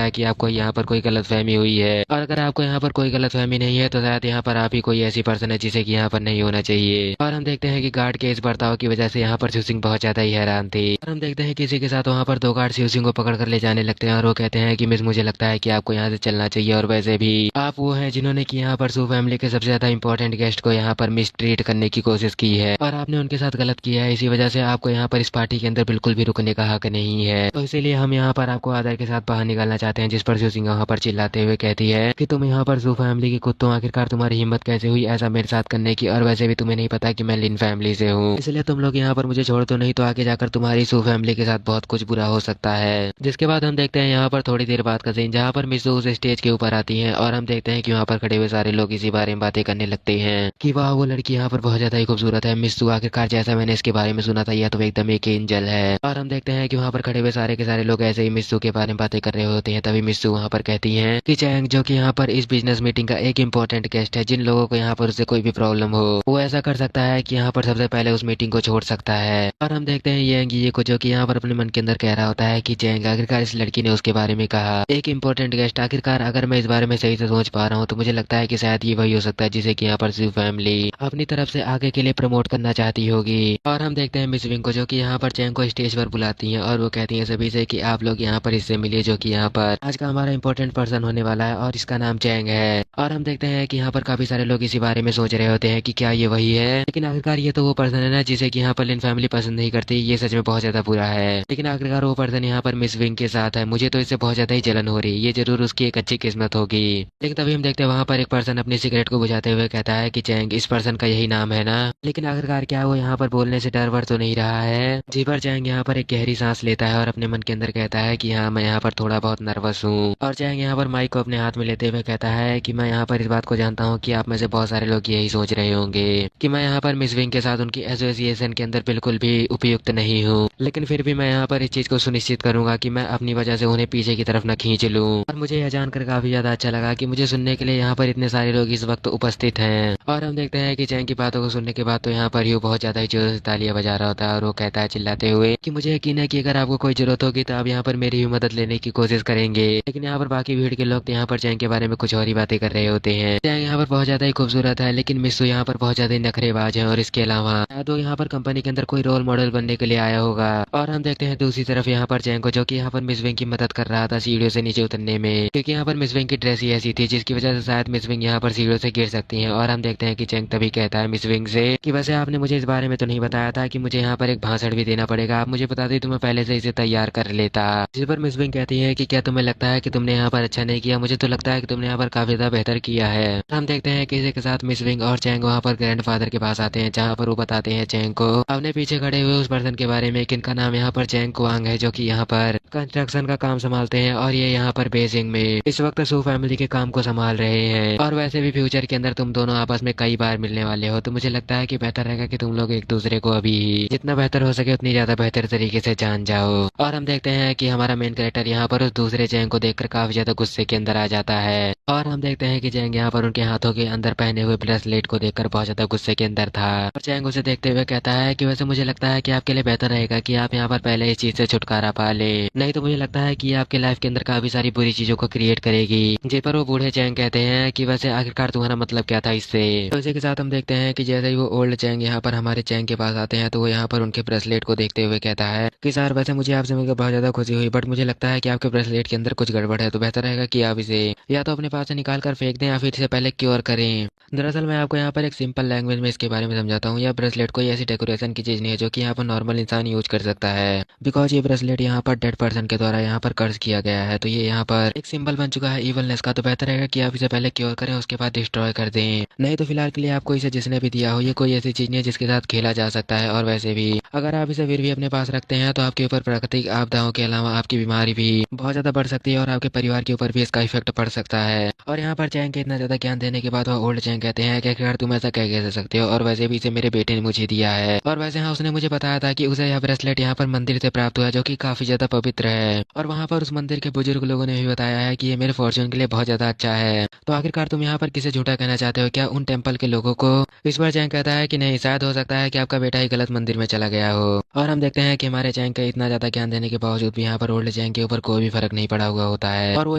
है कि आपको यहाँ पर कोई गलतफहमी हुई है, और अगर आपको यहाँ पर कोई गलतफहमी नहीं है तो शायद यहाँ पर आप ही कोई ऐसी पर्सन है जिसे कि यहाँ पर नहीं होना चाहिए। और हम देखते हैं कि गार्ड के इस बर्ताव की वजह से यहाँ पर शिव सिंह बहुत ज्यादा ही हैरान थे। और हम देखते हैं किसी के साथ वहाँ पर दो गार्ड शिव सिंह को पकड़ कर ले जाने लगते हैं, और वो कहते हैं कि मुझे लगता है कि आपको यहाँ से चलना चाहिए, और वैसे भी आप वो हैं जिन्होंने की यहाँ पर सू फैमिली के सबसे ज्यादा इंपॉर्टेंट गेस्ट को यहाँ पर मिसट्रीट करने की कोशिश की है, और आपने उनके साथ गलत किया है। इसी वजह से आपको यहाँ पर इस पार्टी के अंदर बिल्कुल भी रुकने का हक नहीं है, तो इसीलिए हम यहाँ पर आपको आदर के साथ बाहर निकालना चाहते हैं। जिस पर शिव सिंह वहाँ पर चिल्लाते हुए कहती है कि तुम यहाँ पर सू फैमिली के कुत्तों, आखिरकार तुम्हारी हिम्मत कैसे हुई ऐसा मेरे साथ करने की, और वैसे भी तुम्हें नहीं पता कि मैं लिन फैमिली से हूँ, इसलिए तुम लोग यहाँ पर मुझे छोड़ दो, नहीं तो आगे जाकर तुम्हारी सू फैमिली के साथ बहुत कुछ बुरा हो सकता है। जिसके बाद हम देखते हैं यहाँ पर थोड़ी देर बाद का सीन, जहाँ पर मिसू उस स्टेज के ऊपर आती है, और हम देखते हैं कि वहाँ पर खड़े हुए सारे लोग इसी बारे में बातें करने लगते हैं कि वाह वो लड़की यहाँ पर बहुत ज्यादा ही खूबसूरत है, मिसू आखिरकार जैसा मैंने इसके बारे में सुना था यह तो एकदम एक एंजल है। और हम देखते हैं कि वहाँ पर खड़े हुए सारे के सारे लोग ऐसे ही मिसू के बारे में बातें कर रहे होते हैं। तभी मिसू वहाँ पर कहती है कि चैंग, जो कि यहाँ पर इस बिजनेस मीटिंग का एक इम्पोर्टेंट गेस्ट है, जिन लोगों को यहाँ पर उससे कोई भी प्रॉब्लम हो वो ऐसा कर सकता है कि यहाँ पर सबसे पहले उस मीटिंग को छोड़ सकता है। और हम देखते हैं ये को जो कि यहाँ पर अपने मन के अंदर कह रहा होता है कि चैंग, आखिरकार इस लड़की ने उसके बारे में कहा एक इम्पोर्टेंट गेस्ट, आखिरकार अगर मैं इस बारे में सही से सोच पा रहा हूँ तो मुझे लगता है कि शायद ये वही हो सकता है जिसे कि यहाँ पर शिव फैमिली अपनी तरफ से आगे के लिए प्रमोट करना चाहती होगी। और हम देखते हैं मिस विंग को जो कि यहाँ पर चैंग को स्टेज पर बुलाती हैं, और वो कहती हैं सभी से कि आप लोग यहाँ पर इससे मिलिए, जो कि यहाँ पर आज का हमारा इंपॉर्टेंट पर्सन होने वाला है, और इसका नाम चैंग है। और हम देखते हैं कि यहाँ पर काफी सारे लोग इसी बारे में सोच रहे होते हैं कि क्या ये वही है, लेकिन आखिरकार ये तो वो पर्सन है ना जिसे कि यहाँ पर लिन फैमिली पसंद नहीं करती, ये सच में बहुत ज्यादा बुरा है। लेकिन आखिरकार वो पर्सन यहाँ पर मिस विंग के साथ है, मुझे तो इससे बहुत ज्यादा ही जलन हो रही है, ये जरूर उसकी एक अच्छी किस्मत होगी। लेकिन तभी हम देखते हैं वहाँ पर एक पर्सन अपनी सिगरेट को बुझाते हुए कहता है कि चैंग, इस पर्सन का यही नाम है ना, लेकिन आखिरकार क्या वो यहाँ पर बोलने से डर वर तो नहीं रहा है। जी पर चैंग यहाँ पर एक गहरी सांस लेता है और अपने मन के अंदर कहता है कि हाँ मैं यहाँ पर थोड़ा बहुत नर्वस हूँ। और चैंग यहाँ पर माइक को अपने हाथ में लेते हुए कहता है कि मैं यहाँ पर इस बात को जानता हूँ कि आप में से बहुत सारे लोग यही सोच रहे होंगे कि मैं यहाँ पर मिस विंग के साथ उनकी एसोसिएशन के अंदर बिल्कुल भी उपयुक्त नहीं हूँ, लेकिन फिर भी मैं यहाँ पर इस चीज को सुनिश्चित करूंगा कि मैं अपनी वजह से उन्हें पीछे की तरफ न खींच लूँ। और मुझे यह जानकर काफी ज्यादा अच्छा लगा कि मुझे सुनने के लिए यहाँ पर इतने सारे लोग इस वक्त उपस्थित हैं। और हम देखते हैं कि चैंग की बातों को सुनने के बाद तो यहाँ पर यू बहुत ज्यादा ही जोर से तालियां बजा रहा होता है, और वो कहता है चिल्लाते हुए कि मुझे यकीन है कि अगर आपको कोई जरूरत होगी तो आप यहाँ पर मेरी भी मदद लेने की कोशिश करेंगे। लेकिन यहाँ पर बाकी भीड़ के लोग तो यहाँ पर चैंग के बारे में कुछ और ही बातें कर रहे होते हैं। चैंग यहाँ पर बहुत ज्यादा ही खूबसूरत है, लेकिन मिस्सू यहाँ पर बहुत ज्यादा ही नखरेबाज है, और इसके अलावा शायद वो यहाँ पर कंपनी के अंदर कोई रोल मॉडल बनने के लिए आया होगा। और हम देखते हैं दूसरी तरफ यहाँ पर चैंग को, जो कि यहाँ पर मिस विंग की मदद कर रहा था सीढ़ियों से नीचे उतरने में, क्योंकि यहाँ पर मिस विंग की ड्रेस ही ऐसी थी जिसकी वजह से शायद मिस विंग यहाँ पर सीढ़ियों से गिर सकती है। और हम देखते हैं कि चैंग तभी कहता है मिस विंग से कि वैसे आपने मुझे इस बारे में तो नहीं बताया था कि मुझे यहाँ पर एक भाषण भी देना पड़ेगा, आप मुझे बता दी तो मैं पहले से इसे तैयार कर लेता। जिस पर मिस विंग कहती है कि क्या तुम्हें लगता है कि तुमने यहाँ पर अच्छा नहीं किया, मुझे तो लगता है कि तुमने यहाँ पर काफी ज्यादा बेहतर किया है। हम देखते हैं कि इसी के साथ मिस विंग और चैंग वहाँ पर ग्रैंडफादर के पास आते हैं, जहाँ पर वो बताते हैं चैंग को अपने पीछे खड़े हुए उस पर्सन के बारे में जिनका नाम यहाँ पर चैंग कुआंग है, जो कि यहाँ पर कंस्ट्रक्शन का काम संभालते हैं, और ये यहाँ पर बेजिंग में इस वक्त सू फैमिली के काम को संभाल रहे हैं। और वैसे भी फ्यूचर के अंदर तुम दोनों आपस में कई बार मिलने वाले हो, तो मुझे लगता है कि बेहतर रहेगा कि तुम लोग एक दूसरे को अभी जितना बेहतर हो सके उतनी ज्यादा बेहतर तरीके से जान जाओ। और हम देखते हैं कि हमारा मेन कैरेक्टर यहाँ पर उस दूसरे चैंग को देखकर काफी ज्यादा गुस्से के अंदर आ जाता है। और हम देखते हैं कि चैंग यहाँ पर उनके हाथों के अंदर पहने हुए ब्रेसलेट को देखकर बहुत ज्यादा गुस्से के अंदर था। और चैंग उसे देखते हुए कहता है कि वैसे मुझे लगता है कि आपके लिए बेहतर रहेगा कि आप यहाँ पर पहले इस चीज से छुटकारा पा ले, नहीं तो मुझे लगता है कि आपके लाइफ के अंदर काफी सारी बुरी चीजों को क्रिएट करेगी। जी पर वो बूढ़े चैंग कहते हैं कि वैसे आखिरकार तुम्हारा मतलब क्या था इससे। तो इसी के साथ हम देखते हैं कि जैसे ही वो ओल्ड चैंग यहाँ पर हमारे चैंग के पास आते हैं, तो वो यहाँ पर उनके ब्रेसलेट को देखते हुए कहता है कि सर वैसे मुझे आपसे मिलकर बहुत ज्यादा खुशी हुई, बट मुझे लगता है कि आपके ब्रेसलेट के अंदर कुछ गड़बड़ है, तो बेहतर रहेगा कि आप इसे या तो अपने पास से निकाल कर फेंक दें या फिर इसे पहले क्योर करें। दरअसल मैं आपको यहाँ पर एक सिंपल लैंग्वेज में इसके बारे में समझाता हूँ। यह ब्रेसलेट कोई ऐसी डेकोरेशन की चीज नहीं है जो कि यहाँ पर नॉर्मल इंसान यूज कर सकता है, बिकॉज ये ब्रेसलेट यहाँ पर डेड पर्सन के द्वारा यहाँ पर कर्ज किया गया है। तो ये यहाँ पर एक सिंबल बन चुका है इवलनेस का। तो बेहतर रहेगा कि आप इसे पहले क्योर करें, उसके बाद डिस्ट्रॉय कर दें। नहीं तो फिलहाल के लिए आपको इसे जिसने भी दिया हो, ये कोई ऐसी चीज नहीं है जिसके साथ खेला जा सकता है। और वैसे भी अगर आप इसे फिर भी अपने पास रखते हैं तो आपके ऊपर प्राकृतिक आपदाओं के अलावा आपकी बीमारी भी बहुत ज्यादा बढ़ सकती है और आपके परिवार के ऊपर भी इसका इफेक्ट पड़ सकता है। और यहाँ पर चैंग के इतना ज्यादा ज्ञान देने के बाद वह ओल्ड चैंग कहते हैं कि यार तुम ऐसा कह सकते हो, और वैसे भी इसे मेरे बेटे ने मुझे दिया है। और वैसे हाँ, उसने मुझे बताया था कि उसे यह ब्रेसलेट यहाँ पर मंदिर से प्राप्त हुआ है जो कि काफी ज्यादा पवित्र है। और वहाँ पर उस मंदिर के बुजुर्ग लोगों ने भी बताया है कि ये मेरे फॉर्चून के लिए बहुत ज्यादा अच्छा है। तो आखिरकार तुम यहाँ पर किसे झूठा कहना चाहते हो, क्या उन टेम्पल के लोगों को? इस पर चैंग कहता है कि नहीं, शायद हो सकता है कि आपका बेटा ही गलत मंदिर में चला गया हो। और हम देखते हैं कि हमारे चैंग का इतना ज्यादा ज्ञान देने के बावजूद भी यहाँ पर ओल्ड चैंग के ऊपर कोई भी फर्क नहीं पड़ा हुआ होता है। और वो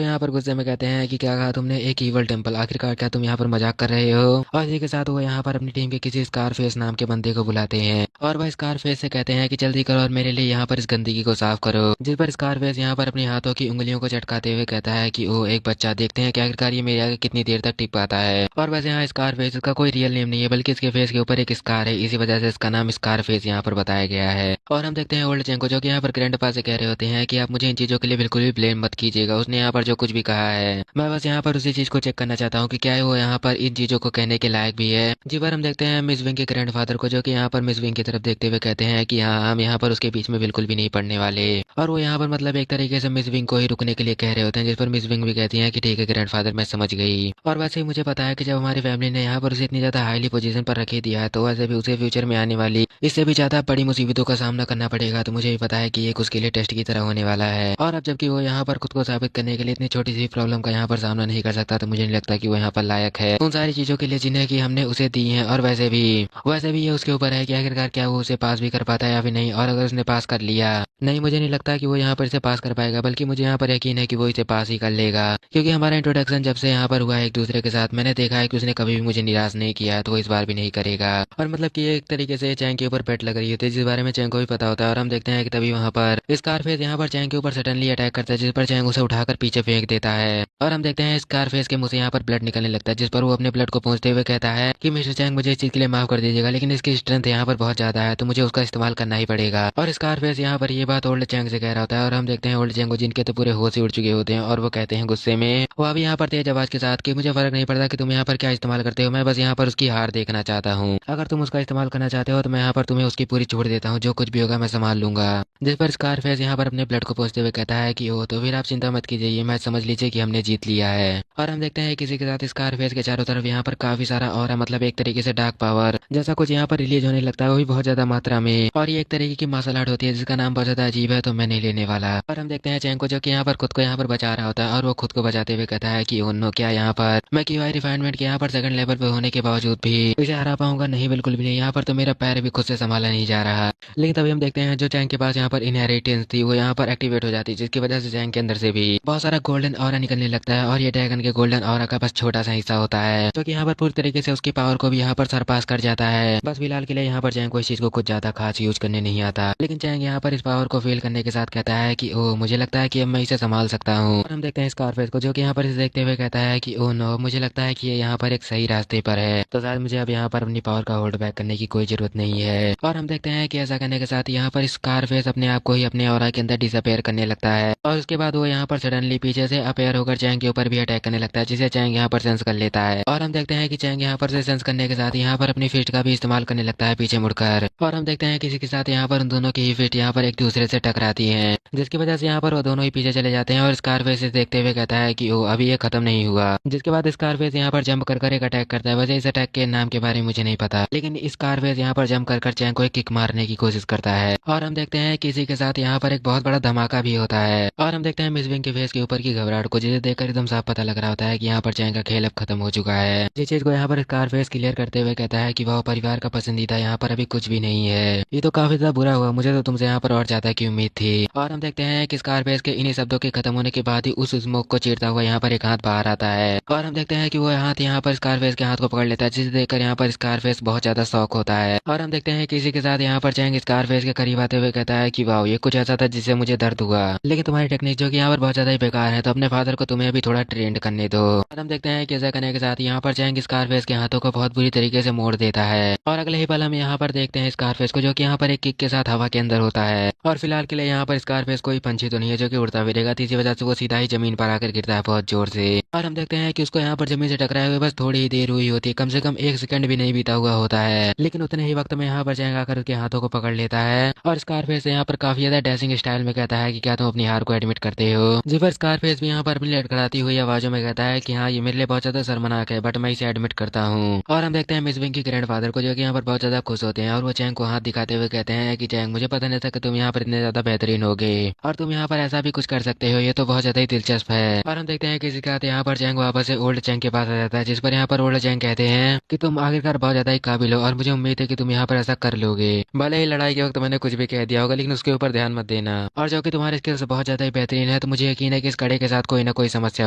यहाँ पर गुस्से में कहते हैं कि क्या कहा तुमने, एक ईवल टेम्पल? आखिरकार क्या तुम यहाँ पर मजाक कर रहे हो? और इसी के साथ वो यहाँ पर अपनी टीम के किसी स्कारफेस नाम के बंदे को बुलाते हैं और वह स्कारफेस से कहते हैं कि जल्दी करो और मेरे लिए यहाँ पर इस गंदगी को साफ करो। जिस पर स्कारफेस यहाँ पर अपने हाथों की उंगलियों को चटकाते हुए कहता है कि ओ एक बच्चा, देखते हैं कि आखिरकार ये मेरे आगे कितनी देर तक टिक पाता है। और वैसे यहाँ स्कारफेस इसका कोई रियल नेम नहीं है, बल्कि इसके फेस के ऊपर एक स्कार है, इसी वजह से इसका नाम स्कारफेस यहाँ पर बताया गया है। और हम देखते हैं ओल्ड चैंग को, जो कि यहाँ पर ग्रैंडपा से कह रहे होते हैं कि आप मुझे इन चीजों के लिए बिल्कुल भी ब्लेम मत कीजिएगा। उसने यहाँ पर जो कुछ भी कहा है, मैं बस यहाँ पर उसी चीज को चेक करना चाहता हूँ कि क्या वो यहाँ पर इन चीजों को कहने के लायक भी है। जी पर हम देखते हैं मिस विंग के ग्रैंडफादर को, जो कि यहाँ पर मिस विंग की तरफ देखते हुए कहते हैं कि हाँ, हम यहाँ पर उसके बीच में बिल्कुल भी नहीं पड़ने वाले। और वो यहाँ पर मतलब एक तरीके से मिस विंग को ही रुकने के लिए कह रहे होते हैं, जिस पर मिस विंग भी कहती है कि ठीक है ग्रैंडफादर, मैं समझ गई। और वैसे ही मुझे पता है कि जब हमारी फैमिली ने यहाँ पर उसे इतनी ज्यादा हाईली पोजीशन पर रख ही दिया है, तो वैसे भी उसे फ्यूचर में आने वाली इससे भी ज्यादा बड़ी मुसीबतों का सामना करना पड़ेगा। तो मुझे भी पता है कि ये उसके लिए टेस्ट की तरह होने वाला है। और अब जबकि वो यहाँ पर खुद को साबित करने के लिए इतनी छोटी सी प्रॉब्लम का यहाँ पर सामना नहीं कर सकता, तो मुझे नहीं लगता कि वो यहाँ पर लायक है उन सारी चीजों के लिए जिन्हें कि हमने उसे दी है। और वैसे भी ये उसके ऊपर है कि आखिरकार क्या वो उसे पास भी कर पाता है या फिर नहीं। और अगर उसने पास कर लिया, नहीं, मुझे नहीं लगता कि वो यहाँ पर इसे पास कर पाएगा, बल्कि मुझे यहाँ पर यकीन है कि वो इसे पास ही कर लेगा। क्योंकि हमारा इंट्रोडक्शन जब से यहाँ पर हुआ है एक दूसरे के साथ, मैंने देखा है कि उसने कभी भी मुझे निराश नहीं किया है, तो वो इस बार भी नहीं करेगा। और मतलब कि ये एक तरीके से चैंग के ऊपर पेट लग रही होती है, जिस बारे में चैंग को भी पता होता है। और हम देखते हैं कि तभी वहाँ पर स्कारफेस यहाँ पर चैंग के ऊपर सडनली अटैक करता है, जिस पर चैंग उसे उठाकर पीछे फेंक देता है। और हम देखते हैं स्कारफेस के मुंह से यहाँ पर ब्लड निकलने लगता है, जिस पर वो अपने ब्लड को पहुंचते हुए कहता है कि मिस्टर चैंग, मुझे इस चीज के लिए माफ कर दीजिएगा, लेकिन इसकी स्ट्रेंथ यहाँ पर बहुत ज्यादा है, तो मुझे उसका इस्तेमाल करना ही पड़ेगा। और स्कारफेस यहाँ पर ये बात ओल्ड चैंग से कह रहा होता है। और हम देखते हैं ओल्ड चैंग को, जिनके तो पूरे होश ही उड़ चुके होते हैं, और वो कहते हैं गुस्से में, वो अभी यहाँ पर तेज आवाज के साथ कि मुझे फर्क नहीं पड़ता कि तुम यहाँ पर क्या इस्तेमाल करते हो, मैं बस यहाँ पर उसकी हार देखना चाहता हूँ। अगर तुम उसका इस्तेमाल करना चाहते हो तो मैं यहाँ पर तुम्हें उसकी पूरी छोड़ देता हूँ, जो कुछ भी होगा मैं संभाल लूंगा। जिस पर स्कारफेस यहाँ पर अपने ब्लड को पहुंचते हुए कहता है कि ओ, तो फिर आप चिंता मत कीजिए, ये मैच समझ लीजिए कि हमने जीत लिया है। और हम देखते हैं किसी के साथ स्कारफेस के चारों तरफ यहाँ पर काफी सारा और मतलब एक तरीके से डार्क पावर जैसा कुछ यहाँ पर रिलीज होने लगता है, वो भी बहुत ज्यादा मात्रा में। और ये एक तरीके की मार्शल आर्ट होती है जिसका नाम बहुत ज्यादा अजीब है, तो मैं नहीं लेने वाला। और हम देखते हैं चैंग को, जो कि यहाँ पर खुद को यहाँ पर बचा रहा होता है, और वो खुद को बचाते हुए कहता है कि ओनो, क्या यहाँ पर मैं क्यूआई रिफाइनमेंट के यहाँ पर सेकंड लेवल पे होने के बावजूद भी इसे हरा पाऊंगा? नहीं, बिल्कुल भी नहीं। यहाँ पर तो मेरा पैर भी खुद से संभाला नहीं जा रहा। लेकिन तभी हम देखते हैं जो चैंग के पास यहाँ पर इनहेरिटेंस थी, वो यहाँ पर एक्टिवेट हो जाती है, जिसकी वजह से चैंग के अंदर से भी बहुत सारा गोल्डन ऑरा निकलने लगता है। और ये ड्रैगन के गोल्डन ऑरा का बस छोटा सा हिस्सा होता है, जो कि यहाँ पर पूरी तरीके से उसकी पावर को भी यहाँ पर सरपास कर जाता है। बस फिलहाल के लिए यहाँ पर चैंग को इस चीज को कुछ ज्यादा खास यूज करने नहीं आता, लेकिन चैंग यहाँ पर इस पावर को फील करने के साथ कहता है कि ओ, मुझे लगता है कि अब मैं इसे संभाल सकता हूँ। और हम देखते हैं स्कारफेस को, जो कि यहाँ पर इसे देखते हुए कहता है कि ओ नो, मुझे लगता है कि ये यहाँ पर एक सही रास्ते पर है, तो शायद मुझे अब यहाँ पर अपनी पावर का होल्ड बैक करने की कोई जरूरत नहीं है। और हम देखते हैं कि ऐसा करने के साथ यहाँ पर स्कारफेस अपने आप को ही अपने ऑरा के अंदर डिसअपेयर करने लगता है। और उसके बाद वो यहाँ पर सडनली पीछे से अपेयर होकर चैंग के ऊपर भी अटैक करने लगता है, जिसे चैंग यहाँ पर सेंस कर लेता है। और हम देखते हैं कि चैंग यहाँ पर से सेंस करने के साथ यहाँ पर अपनी फिस्ट का भी इस्तेमाल करने लगता है पीछे मुड़कर। और हम देखते हैं किसी के साथ यहाँ पर उन दोनों की ही फिस्ट यहाँ पर एक दूसरे से टकराती है, जिसकी वजह से यहाँ पर वो दोनों ही पीछे चले जाते हैं। और स्कारफेस से देखते हुए कहता है कि ओ, अभी ये खत्म नहीं हुआ। जिसके बाद स्कारफेस यहाँ पर जंप कर एक अटैक करता है। वैसे इस अटैक के नाम के बारे में मुझे नहीं पता, लेकिन स्कारफेस यहाँ पर जंप कर चैंग को एक किक मारने की कोशिश करता है। और हम देखते हैं किसी के साथ यहाँ पर एक बहुत बड़ा धमाका भी होता है। और हम देखते हैं मिस विंग के फेस के ऊपर की घबराहट को, जिसे देखकर एकदम साफ पता लग रहा होता है कि यहाँ पर चैंग का खेल अब खत्म हो चुका है। जिस चीज को यहाँ पर स्कारफेस क्लियर करते हुए कहता है कि वह परिवार का पसंदीदा यहाँ पर अभी कुछ भी नहीं है। ये तो काफी ज्यादा बुरा हुआ, मुझे तो तुमसे यहाँ पर और ज्यादा की उम्मीद थी। और हम देखते हैं कि स्कारफेस के इन्हीं शब्दों के खत्म होने के बाद ही उस स्मोक को चीरता हुआ यहाँ पर एक हाथ बाहर आता है। और हम देखते हैं कि वो हाथ यहाँ पर स्कारफेस के हाथ को पकड़ लेता है, जिसे देखकर यहाँ पर स्कारफेस बहुत ज्यादा शॉक होता है। और हम देखते हैं किसी के साथ यहाँ पर चैंग स्कारफेस के करीब आते हुए कहता है कि वाह, ये कुछ ऐसा था जिससे मुझे दर्द हुआ, लेकिन तुम्हारी टेक्निक जो कि यहाँ पर बहुत ज्यादा ही बेकार है, तो अपने फादर को तुम्हें भी थोड़ा ट्रेंड करने दो। और हम देखते हैं कि ऐसा करने के साथ यहाँ पर चैंग स्कारफेस के हाथों को बहुत बुरी तरीके से मोड़ देता है और अगले ही पल हम यहाँ पर देखते हैं स्कारफेस को, जो कि यहाँ पर एक किक के साथ हवा के अंदर होता है। और फिलहाल के लिए यहाँ पर स्कारफेस कोई पंछी तो नहीं है जो कि उड़ता फिरेगा, तो इसी वजह से वो सीधा ही जमीन पर आकर गिरता है बहुत जोर से। और हम देखते हैं कि उसको यहाँ पर जमीन से टकराए हुए बस थोड़ी ही देर हुई होती है, कम से कम 1 सेकंड भी नहीं बीता हुआ होता है। लेकिन उतने ही वक्त में यहाँ पर चैंग आकर उसके हाथों को पकड़ लेता है और स्कारफेस यहाँ पर काफी ज्यादा डैशिंग स्टाइल में कहता है कि क्या तुम अपनी हार को एडमिट करते हो। जी पर स्कारफेस भी यहाँ पर अपनी लड़खड़ाती हुई आवाजों में कहता है कि हाँ, ये मेरे लिए बहुत ज्यादा शर्मनाक है, बट मैं इसे एडमिट करता हूँ। और हम देखते हैं मिस विंग के ग्रैंडफादर को, जो कि यहाँ पर बहुत ज्यादा खुश होते हैं और वो चैंग को हाथ दिखाते हुए कहते हैं कि चैंग, मुझे पता नहीं था कि तुम यहाँ पर इतने ज्यादा बेहतरीन होगे और तुम यहाँ पर ऐसा भी कुछ कर सकते हो, ये तो बहुत ज्यादा ही दिलचस्प है। और हम देखते हैं किसी के यहाँ पर चैंग वापस से ओल्ड चैंग के पास आ जाता है, जिस पर यहाँ पर ओल्ड चैंग कहते हैं कि तुम आखिरकार बहुत ज्यादा ही काबिल हो और मुझे उम्मीद है कि तुम यहाँ पर ऐसा कर लोगे। भले ही लड़ाई के वक्त मैंने कुछ भी कह दिया होगा, लेकिन उसके ऊपर ध्यान मत देना। और जो कि तुम्हारे स्किल्स बहुत ज्यादा ही बेहतरीन है, तो मुझे यकीन है कि इस कड़े के साथ कोई ना कोई समस्या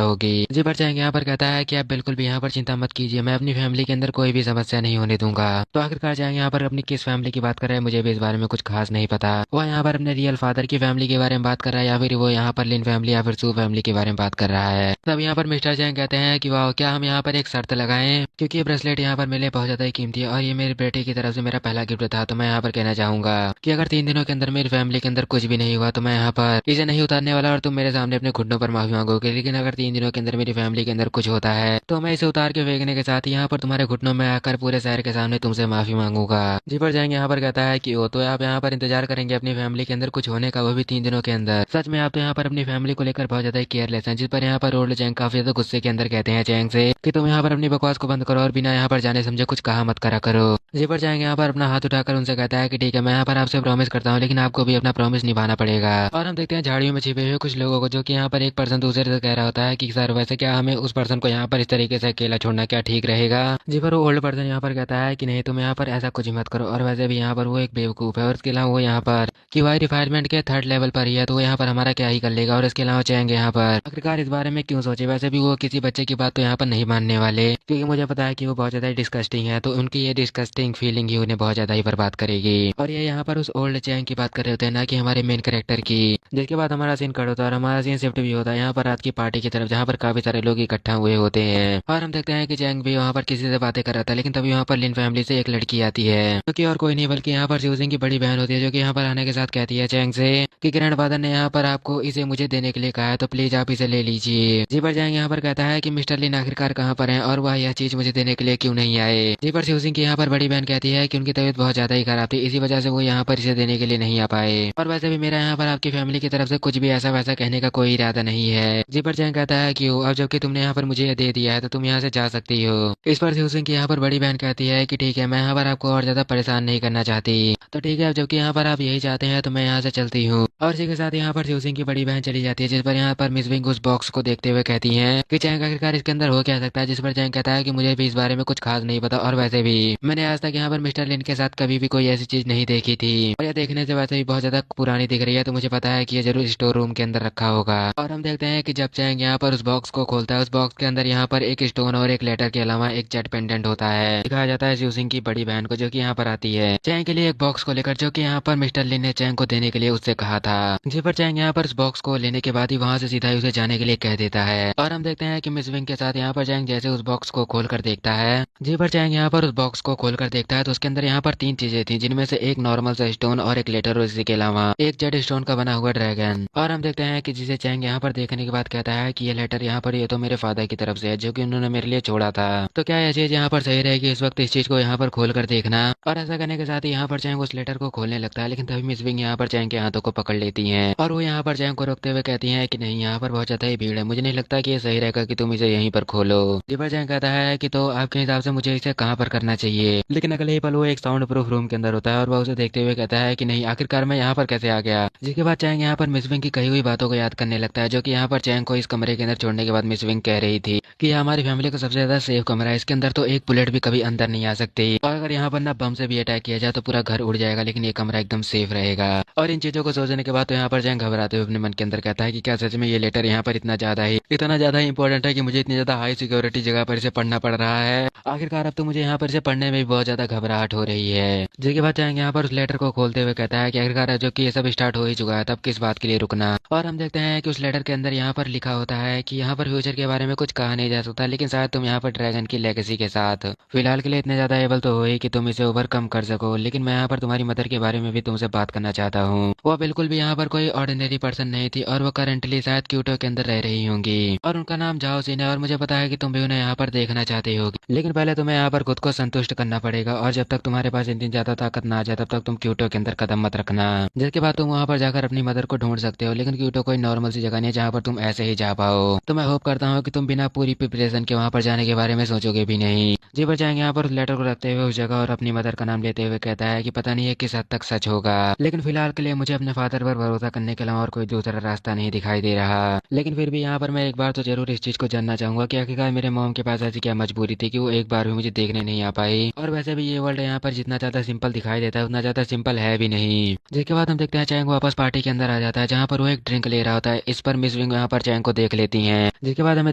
होगी। जी पर चैंग यहाँ पर कहता है कि आप बिल्कुल भी यहाँ पर चिंता मत कीजिए, मैं अपनी फैमिली के अंदर कोई भी समस्या नहीं होने दूंगा। तो आखिरकार चैंग यहाँ पर अपनी किस फैमिली की बात कर रहा है मुझे भी इस बारे में कुछ खास नहीं पता। वो यहाँ पर अपने रियल फादर की फैमिली के बारे में बात कर रहा है या फिर वो यहाँ पर लिन फैमिली या फिर सू फैमिली के बारे में बात कर रहा है। तब यहाँ पर मिस्टर चैंग कहते हैं कि वाह, क्या हम यहाँ पर एक शर्त लगाएं, क्योंकि ये ब्रेसलेट यहाँ पर मेरे लिए बहुत ज्यादा ही कीमती है और ये मेरे बेटे की तरफ से मेरा पहला गिफ्ट था। तो मैं यहाँ पर कहना चाहूंगा कि अगर 3 दिनों के अंदर मेरी फैमिली के अंदर कुछ भी नहीं हुआ तो मैं यहाँ पर इसे नहीं उतारने वाला और तुम मेरे सामने अपने घुटनों पर माफी मांगोगे। लेकिन अगर 3 दिनों के अंदर मेरी फैमिली के अंदर कुछ होता है तो मैं इसे उतार के फेंकने के साथ यहाँ पर तुम्हारे घुटनों में आकर पूरे शहर के सामने तुमसे माफी मांगूंगा। जी पर जाएंगे यहाँ पर कहता है कि वो तो आप यहाँ पर इंतजार करेंगे अपनी फैमिली के अंदर कुछ होने का, वो भी 3 दिनों के अंदर। सच में आप तो यहाँ पर अपनी फैमिली को लेकर बहुत ज्यादा केयरलेस हैं। जिस पर यहाँ पर ओल्ड चैंग काफी ज्यादा गुस्से के अंदर कहते हैं चैंग से कि तुम यहाँ पर अपनी बकवास को बंद करो और बिना यहाँ पर जाने समझे कुछ कहा मत करा करो। जी पर चैंग यहाँ पर अपना हाथ उठाकर उनसे कहता है कि ठीक है, मैं यहाँ पर आपसे प्रॉमिस करता हूँ, लेकिन आपको भी अपना प्रॉमिस निभाना पड़ेगा। और हम देखते हैं झाड़ियों में छिपे हुए कुछ लोगों को, जो कि यहाँ पर एक पर्सन दूसरे से कह रहा होता है कि सर वैसे क्या हमें उस पर्सन को यहाँ पर इस तरीके से अकेला छोड़ना क्या ठीक रहेगा। जी पर वो ओल्ड पर्सन यहाँ पर कहता है कि नहीं, तुम यहाँ पर ऐसा कुछ मत करो और वैसे भी यहाँ पर वो एक बेवकूफ है और इसके अलावा वो यहाँ पर कि वाई रिफाइनमेंट के 3rd लेवल पर ही है, तो वो यहाँ पर हमारा क्या ही कर लेगा। और इसके अलावा चाहेंगे यहाँ पर आखिरकार इस बारे में क्यों सोचे, वैसे भी वो किसी बच्चे की बात तो यहाँ पर नहीं मानने वाले, क्योंकि मुझे पता है कि वो बहुत ज्यादा डिस्कस्टिंग है, तो उनकी ये डिस्कस्टिंग फीलिंग ही उन्हें बहुत ज्यादा ही बर्बाद करेगी। और ये यहाँ पर उस ओल्ड चैंग की बात कर रहे होते हैं, ना कि हमारे मेन कैरेक्टर की। जिसके बाद हमारा सीन कट होता है और हमारा सीन शिफ्ट भी होता है यहाँ पर रात की पार्टी की तरफ, जहाँ पर काफी सारे लोग इकट्ठा हुए होते हैं। और हम देखते हैं कि चैंग भी वहाँ पर किसी से बातें कर रहा था, लेकिन तभी वहाँ पर लिन फैमिली से एक लड़की आती है, जो कि और कोई नहीं बल्कि यहाँ पर शिवसिंह की बड़ी बहन होती है, जो कि यहाँ पर आने के साथ कहती है चैंग से कि ग्रैंडफादर ने यहाँ पर आपको इसे मुझे देने के लिए कहा है, तो प्लीज आप इसे ले लीजिए। जी पर चैंग यहाँ पर कहता है कि मिस्टर लिन आखिरकार कहाँ पर हैं और वह यह चीज मुझे देने के लिए क्यों नहीं आए। जी पर शिवसिंह की यहाँ पर बड़ी बहन कहती है कि उनकी तबीयत बहुत ज्यादा ही खराब थी, इसी वजह से वो यहाँ पर इसे देने के लिए नहीं आ पाए। और वैसे भी मेरा यहाँ पर आपकी फैमिली की तरफ से कुछ भी ऐसा वैसा कहने का कोई इरादा नहीं है। जी पर चैंग कहता है कि अब जबकि तुमने यहाँ पर मुझे यह दे दिया है तो तुम यहाँ से जा सकती हो। इस पर शिवसिंह की यहाँ पर बड़ी बहन कहती है कि ठीक है, मैं यहाँ पर आपको और ज्यादा परेशान नहीं करना चाहती, तो ठीक है, अब जबकि यहाँ पर आप यही चाहते हैं तो मैं यहाँ से चलती हूँ। और इसी के साथ यहाँ पर शिवसिंह की बड़ी बहन चली जाती है, जिस पर यहाँ पर मिस विंग उस बॉक्स को देखते हुए कहती है कि चैंग आखिरकार इसके अंदर हो क्या सकता है। जिस पर चैंग कहता है कि मुझे भी इस बारे में कुछ खास नहीं पता और वैसे भी मैंने आज तक यहाँ पर मिस्टर लिन के साथ कभी भी कोई ऐसी चीज नहीं देखी थी और यह देखने से वैसे भी बहुत ज्यादा पुरानी दिख रही है, तो मुझे पता है कि ये जरूर स्टोर रूम के अंदर रखा होगा। और हम देखते हैं कि जब चैंग यहाँ पर उस बॉक्स को खोलता है, उस बॉक्स के अंदर यहाँ पर एक स्टोन और एक लेटर के अलावा एक जेट पेंडेंट होता है। दिखाया जाता है शिवसिंह की बड़ी बहन को, जो कि यहाँ पर आती है चैंग के लिए एक बॉक्स को लेकर, जो कि यहाँ पर मिस्टर लिन ने चैंग को देने के लिए उससे कहा था। जी पर चैंग यहाँ पर उस बॉक्स को लेने के बाद ही वहाँ से सीधा ही उसे जाने के लिए कह देता है। और हम देखते हैं कि मिस विंग के साथ यहाँ पर चैंग जैसे उस बॉक्स को खोल कर देखता है, जी पर चैंग यहाँ पर उस बॉक्स को खोल कर देखता है तो उसके अंदर यहाँ पर 3 चीजें थी, जिनमें से एक नॉर्मल सा स्टोन और एक लेटर और इसी के अलावा एक जेड स्टोन का बना हुआ ड्रैगन। और हम देखते हैं कि जिसे चैंग यहाँ पर देखने के बाद कहता है कि ये लेटर यहाँ पर ये तो मेरे फादर की तरफ से है, जो कि उन्होंने मेरे लिए छोड़ा था। तो क्या यह चीज यहाँ पर सही रहेगी इस वक्त इस चीज को यहाँ पर खोल कर देखना। और ऐसा करने के साथ ही यहाँ पर चैंग उस लेटर को खोलने लगता है, लेकिन तभी मिस विंग यहाँ पर चैंग के हाथों को पकड़ लेती है और वो यहाँ पर चैंग को रोकते हुए कहती है कि नहीं, यहाँ पर बहुत ज्यादा ही भीड़ है, मुझे नहीं लगता कि ये सही रहेगा कि तुम इसे यहीं पर खोलो। दीपर चैंग कहता है कि तो आपके हिसाब से मुझे इसे कहाँ पर करना चाहिए, लेकिन अगले ही पल वो एक साउंड प्रूफ रूम के अंदर होता है और वह उसे देखते हुए कहता है कि नहीं, आखिरकार मैं यहाँ पर कैसे आ गया। जिसके बाद चैंग यहाँ पर मिस विंग की कही हुई बातों को याद करने लगता है, जो कि यहाँ पर चैंग को इस कमरे के अंदर छोड़ने के बाद मिस विंग कह रही थी कि यह हमारी फैमिली का सबसे ज्यादा सेफ कमरा है, इसके अंदर तो एक बुलेट भी कभी अंदर नहीं आ सकती और अगर यहाँ पर ना बम से भी अटैक किया जाए तो पूरा घर उड़ जाएगा, लेकिन ये कमरा एकदम सेफ रहेगा। और इन चीजों को सोचने के बाद तो यहाँ पर चैंग घबराते हुए अपने मन के अंदर कहता है कि क्या सच में ये लेटर यहाँ पर इतना ज्यादा ही इंपॉर्टेंट है कि मुझे इतनी ज्यादा हाई सिक्योरिटी जगह पर इसे पढ़ना पड़ रहा है। आखिरकार अब तो मुझे यहाँ पर इसे पढ़ने में भी बहुत ज्यादा घबराहट हो रही है। जिसके बाद चैंग यहाँ पर उस लेटर को खोलते हुए कहता है कि आखिरकार जो कि ये सब स्टार्ट हो ही चुका है, तब किस बात के लिए रुकना। और हम देखते हैं कि उस लेटर के अंदर यहाँ पर लिखा होता है कि यहाँ पर फ्यूचर के बारे में कुछ कहा नहीं जा सकता, लेकिन शायद तुम यहाँ पर ड्रैगन की लेगेसी के साथ। फिलहाल के लिए इतने ज्यादा एबल तो हो ही कि तुम इसे ओवरकम कर सको, लेकिन मैं यहाँ पर तुम्हारी मदर के बारे में भी तुमसे बात करना चाहता हूँ। वो बिल्कुल भी यहाँ पर कोई ऑर्डिनरी पर्सन नहीं थी और वो करंटली शायद क्यूटो के अंदर रह रही होंगी और उनका नाम जाओ सिन है और मुझे पता है कि तुम भी उन्हें यहाँ पर देखना चाहती होगी, लेकिन पहले तुम्हें यहाँ पर खुद को संतुष्ट करना पड़ेगा और जब तक तुम्हारे पास इतनी ज्यादा ताकत ना आ जाए तब तक तुम क्यूटो के अंदर कदम मत रखना। जिसके बाद तुम वहाँ पर जाकर अपनी मदर को ढूंढ सकते हो, लेकिन क्यूटो कोई नॉर्मल सी जगह नहीं है जहाँ पर तुम ऐसे ही जा पाओ। तो मैं होप करता हूँ कि तुम बिना पूरी प्रिपरेशन के वहाँ पर जाने के बारे में सोचोगे भी नहीं। जी पर जाएंगे यहाँ पर उस लेटर को रखते हुए उस जगह और अपनी मदर का नाम लेते हुए कहता है कि पता नहीं है किस हद तक सच होगा, लेकिन फिलहाल के लिए मुझे अपने फादर पर भरोसा करने के अलावा और कोई दूसरा रास्ता नहीं दिखाई दे रहा। लेकिन फिर भी यहाँ पर मैं एक बार तो जरूर इस चीज को जानना चाहूंगा कि आखिरकार मेरे मॉम के पास ऐसी क्या मजबूरी थी कि वो एक बार भी मुझे देखने नहीं आ पाई। और वैसे भी ये वर्ल्ड यहाँ पर जितना ज्यादा सिंपल दिखाई देता है उतना ज्यादा सिंपल है भी नहीं। जिसके बाद हम देखते हैं चैंग वापस पार्टी के अंदर आ जाता है जहाँ पर वो एक ड्रिंक ले रहा होता है। इस पर मिस विंग यहाँ पर चैंग को देख लेती है, जिसके बाद हमें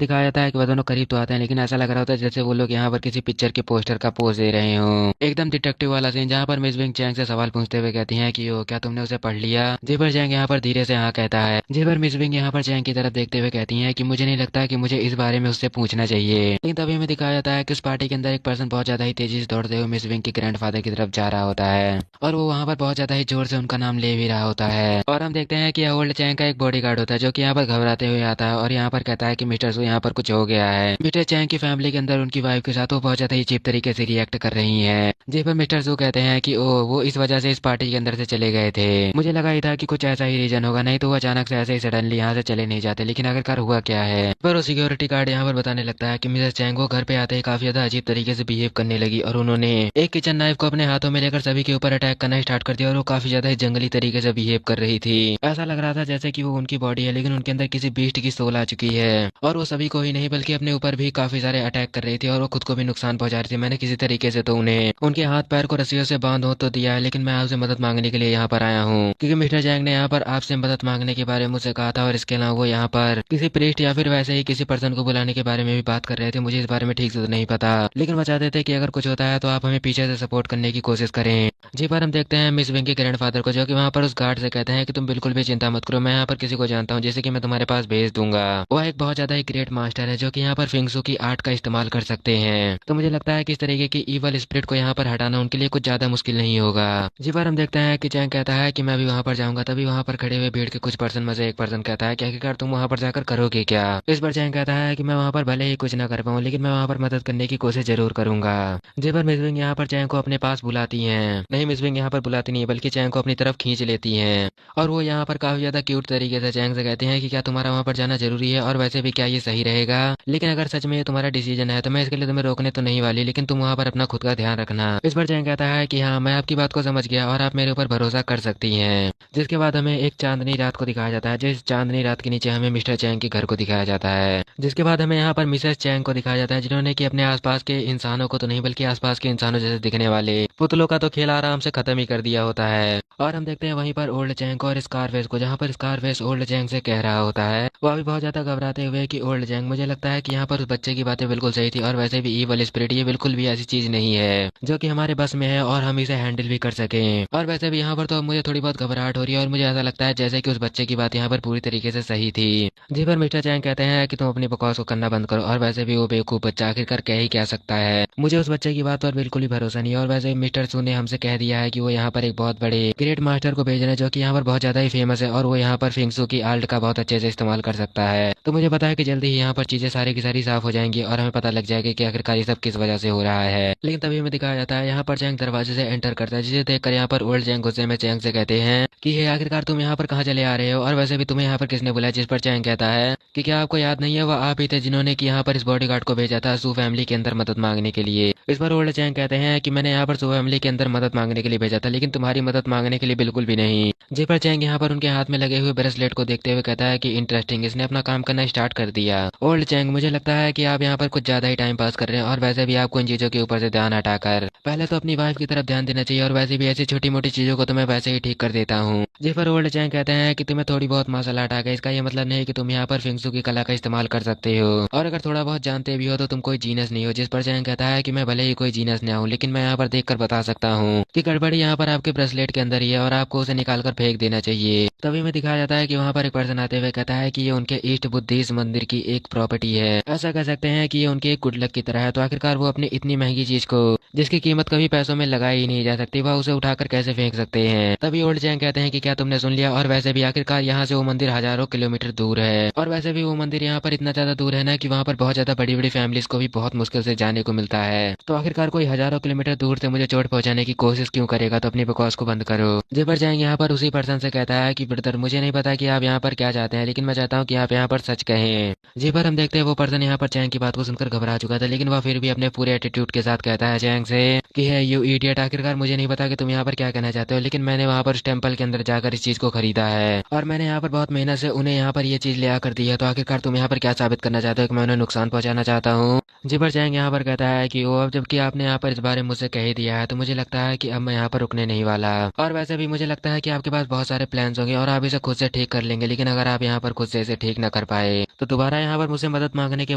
दिखाया जाता है कि वो दोनों करीब तो आते हैं लेकिन ऐसा लग रहा होता है जैसे वो लोग यहाँ पर किसी पिक्चर के पोस्टर का पोज दे रहे हो। एकदम डिटेक्टिव वाला सीन जहाँ पर मिस विंग चैंग से सवाल पूछते हुए कहती है कि ओ क्या तुमने उसे पढ़ लिया। जी पर चैंग यहाँ पर धीरे से हाँ कहता है। जी पर मिस विंग यहाँ पर चैंग की तरफ देखते हुए कहती है कि मुझे नहीं लगता कि मुझे इस बारे में उससे पूछना चाहिए। लेकिन तभी हमें दिखाया जाता है कि उस पार्टी के अंदर एक पर्सन बहुत ज्यादा ही तेजी से दौड़ते हुए मिस विंग के ग्रैंडफादर की तरफ जा रहा होता है और वो वहाँ पर बहुत ज्यादा ही जोर से उनका नाम ले भी रहा होता है। और हम देखते हैं कि ओल्ड चैंग का एक बॉडीगार्ड होता है जो कि यहाँ पर घबराते हुए आता है और यहाँ पर कहता है कि मिस्टर सू यहाँ पर कुछ हो गया है। मिस्टर चैंग की फैमिली के अंदर उनकी वाइफ के साथ वो बहुत ज्यादा ही चीप तरीके से रिएक्ट कर रही है। जी पर मिस्टर सू कहते हैं कि ओ वो इस वजह से इस पार्टी के अंदर से चले गए थे। मुझे लगा ही था कि कुछ ऐसा ही रीजन होगा, नहीं तो वो अचानक से ऐसे ही सडनली यहाँ से चले नहीं जाते। लेकिन आखिरकार हुआ क्या है। पर वो सिक्योरिटी गार्ड यहाँ पर बताने लगता है कि मिसेस चैंग वो घर पे आते ही काफी ज्यादा अजीब तरीके से बिहेव करने लगी और उन्होंने एक किचन नाइफ को अपने हाथों में लेकर सभी के ऊपर अटैक करना स्टार्ट कर दिया और वो काफी ज्यादा ही जंगली तरीके से बिहेव कर रही थी। ऐसा लग रहा था जैसे कि वो उनकी बॉडी है लेकिन उनके अंदर किसी बीस्ट की सोल आ चुकी है और वो सभी को ही नहीं बल्कि अपने ऊपर भी काफी सारे अटैक कर रही थी और वो खुद को भी नुकसान पहुंचा रही थी। मैंने किसी तरीके से तो उन्हें उनके हाथ पैर को रस्सियों से बांध हो तो दिया है, लेकिन मैं आपसे मदद मांगने के लिए यहाँ पर आया हूँ क्योंकि मिस्टर चैंग ने यहाँ पर आपसे मदद मांगने के बारे में मुझसे कहा था और इसके अलावा वो यहाँ पर किसी प्रीस्ट या फिर वैसे ही किसी पर्सन को बुलाने के बारे में भी बात कर रहे थे। मुझे इस बारे में ठीक से तो नहीं पता, लेकिन वो चाहते थे कि अगर कुछ होता है तो आप हमें पीछे से सपोर्ट करने की कोशिश करें। जी पर हम देखते हैं मिस विंग के ग्रैंडफादर को जो कि वहाँ पर उस गार्ड से कहते हैं कि तुम बिल्कुल भी चिंता मत करो, मैं यहाँ पर किसी को जानता हूँ जिसे कि मैं तुम्हारे पास भेज दूंगा। वो एक बहुत ज्यादा ही ग्रेट मास्टर है जो कि यहाँ पर फिंगसू की आर्ट का इस्तेमाल कर सकते हैं। तो मुझे लगता है कि इस तरीके की ईवल स्पिरिट को यहाँ पर हटाना उनके लिए कुछ ज्यादा मुश्किल नहीं होगा। जी पर हम देखते हैं कि चैंग कहता है कि मैं भी वहाँ पर जाऊंगा। तभी वहाँ पर खड़े हुए भीड़ के कुछ पर्सन में से एक पर्सन कहता है कि आखिरकार तुम वहाँ पर जाकर करोगे क्या। इस पर चैंग कहता है कि मैं वहाँ पर भले ही कुछ ना कर पाऊँ लेकिन मैं वहाँ पर मदद करने की कोशिश जरूर करूंगा। जी पर मिस विंग यहाँ पर चैंग को अपने पास बुलाती हैं। नहीं, मिस विंग यहाँ पर बुलाती नहीं बल्कि चैंग को अपनी तरफ खींच लेती हैं और वो यहाँ पर काफी ज्यादा क्यूट तरीके से चैंग से कहते हैं कि क्या तुम्हारा वहाँ पर जाना जरूरी है और वैसे भी क्या ये सही रहेगा। लेकिन अगर सच में ये तुम्हारा डिसीजन है तो मैं इसके लिए तुम्हें रोकने तो नहीं वाली, लेकिन तुम वहाँ पर अपना खुद का ध्यान रखना। इस पर चैंग कहता है कि हाँ मैं आपकी बात को समझ गया और आप मेरे ऊपर भरोसा कर सकती हैं। जिसके बाद हमें एक चांदनी रात को दिखाया जाता है, जिस चांदनी रात के नीचे हमें मिस्टर चैंग के घर को दिखाया जाता है। जिसके बाद हमें यहाँ पर मिसेस चैंग को दिखाया जाता है जिन्होंने कि अपने आसपास के इंसानों को तो नहीं बल्कि आसपास के इंसानों जैसे दिखने वाले पुतलों का तो खेल आराम से खत्म ही कर दिया होता है। और हम देखते हैं वहीं पर ओल्ड चैंग और स्कारफेस को, जहाँ पर स्कारफेस ओल्ड चैंग से कह रहा होता है वो अभी बहुत ज्यादा घबराते हुए कि ओल्ड चैंग मुझे लगता है कि यहाँ पर उस बच्चे की बातें बिल्कुल सही थी और वैसे भी ईवल स्पिरिट ये बिल्कुल भी ऐसी चीज नहीं है जो कि हमारे बस में है और हम इसे हैंडल भी कर सकें। और वैसे भी यहाँ पर तो मुझे थोड़ी बहुत घबराहट हो रही है और मुझे ऐसा लगता है जैसे कि उस बच्चे की बात यहाँ पर पूरी तरीके से सही थी। जी पर मिस्टर चैंग कहते हैं कि तुम अपनी बकवास को करना बंद करो और वैसे भी वो बेवकूफ बच्चा आखिरकार कह ही क्या सकता है। मुझे उस बच्चे की बात पर बिल्कुल ही भरोसा नहीं है और वैसे मिस्टर सू ने हमसे कह दिया है कि वो यहाँ पर एक बहुत बड़े ग्रेट मास्टर को भेज रहे हैं जो कि यहाँ पर बहुत ज्यादा ही फेमस है और वो यहाँ पर फिंगसू की आर्ट का बहुत अच्छे से इस्तेमाल कर सकता है। तो मुझे पता है कि जल्दी ही यहाँ पर चीजें सारी की सारी साफ हो जाएंगी और हमें पता लग जाएगा कि आखिरकार ये सब किस वजह से हो रहा है। लेकिन तभी हमें दिखाया जाता है यहाँ पर चैंग दरवाजे से एंटर करता है, जिसे देखकर यहाँ पर ओल्ड चैंग गुस्से में चैंग से कहते हैं कि हे आखिरकार तुम यहाँ पर कहाँ चले आ रहे हो और वैसे भी तुम्हें यहाँ पर किसने बुलाया। जिस पर चैंग कहता है कि क्या आपको याद नहीं है वो आप ही थे जिन्होंने कि यहाँ पर इस बॉडीगार्ड को भेजा था सू फैमिली के अंदर मदद मांगने के लिए। इस पर ओल्ड चैंग कहते हैं कि मैंने यहाँ पर सू फैमिली के अंदर मदद मांगने के लिए भेजा था लेकिन तुम्हारी मदद मांगने के लिए बिल्कुल भी नहीं। जी पर चैंग यहाँ पर उनके हाथ में लगे हुए ब्रेसलेट को देखते हुए कहता है कि इंटरेस्टिंग, इसने अपना काम करना स्टार्ट कर दिया। ओल्ड चैंग मुझे लगता है कि आप यहाँ पर कुछ ज्यादा ही टाइम पास कर रहे हैं और वैसे भी आपको इन चीजों के ऊपर से ध्यान हटाकर पहले तो अपनी वाइफ की तरफ ध्यान देना चाहिए और वैसे भी ऐसी छोटी मोटी चीजों को तो मैं वैसे ही ठीक कर देता हूँ। जी पर ओल्ड चैंग कहते हैं कि तुम्हें थोड़ी बहुत मार्शल आर्ट आ गई, इसका ये मतलब नहीं कि तुम यहाँ पर फिंगसू की कला का इस्तेमाल कर सकते हो और अगर थोड़ा बहुत जानते भी हो तो तुम कोई जीनस नहीं हो। जिस पर चैंग कहता है कि मैं भले ही कोई जीनस ना हूँ लेकिन मैं यहाँ पर देखकर बता सकता हूँ कि गड़बड़ी यहाँ पर आपके ब्रेसलेट के अंदर ही है और आपको उसे निकाल कर फेंक देना चाहिए। तभी में दिखाया जाता है कि वहाँ पर एक पर्सन आते हुए कहता है कि ये उनके ईस्ट बुद्धिस्ट मंदिर की एक प्रॉपर्टी है। ऐसा कह सकते हैं कि कि ये उनके एक गुड लक की तरह है। तो आखिरकार वो अपनी इतनी महंगी चीज को, जिसकी कीमत कभी पैसों में लगाई ही नहीं जा सकती, वह उसे उठाकर कैसे फेंक सकते हैं। तभी ओल्ड चैंग कहते हैं कि क्या तुमने सुन लिया, और वैसे भी आखिरकार यहाँ से वो मंदिर हजारों किलोमीटर दूर है, और वैसे भी वो मंदिर यहाँ पर इतना ज्यादा दूर है ना कि वहाँ पर बहुत ज्यादा बड़ी बड़ी फैमिलीज को भी बहुत मुश्किल से जाने को मिलता है। तो आखिरकार कोई हजारों किलोमीटर दूर से मुझे चोट पहुंचाने की कोशिश क्यों करेगा, तो अपनी बकवास को बंद करो। जेबर चैंग यहाँ पर उसी पर्सन से कहता है कि ब्रदर, मुझे नहीं पता कि आप यहाँ पर क्या चाहते हैं, लेकिन मैं चाहता हूँ कि आप यहाँ पर सच कहें। जी पर हम देखते हैं वो पर्सन यहाँ पर चैंग की बात को सुनकर घबरा चुका था, लेकिन वह फिर भी अपने पूरे एटीट्यूड के साथ कहता है चैंग से कि है यू इडियट, आखिरकार मुझे नहीं पता कि तुम यहाँ पर क्या कहना चाहते हो, लेकिन मैंने वहाँ पर उस टेम्पल के अंदर जाकर इस चीज को खरीदा है और मैंने यहाँ पर बहुत मेहनत से उन्हें यहाँ पर ये चीज ले आकर दी है। तो आखिरकार तुम यहाँ पर क्या साबित करना चाहते हो कि मैं उन्हें नुकसान पहुंचाना चाहता हूँ। जिबर चैंग यहाँ पर कहता है कि वो अब जबकि आपने यहाँ पर इस बारे में मुझसे कह ही दिया है, तो मुझे लगता है कि अब मैं यहाँ पर रुकने नहीं वाला, और वैसे भी मुझे लगता है कि आपके पास बहुत सारे प्लान्स होंगे और आप इसे खुद से ठीक कर लेंगे, लेकिन अगर आप यहाँ पर खुद से इसे ठीक न कर पाए तो दोबारा यहाँ पर मुझसे मदद मांगने के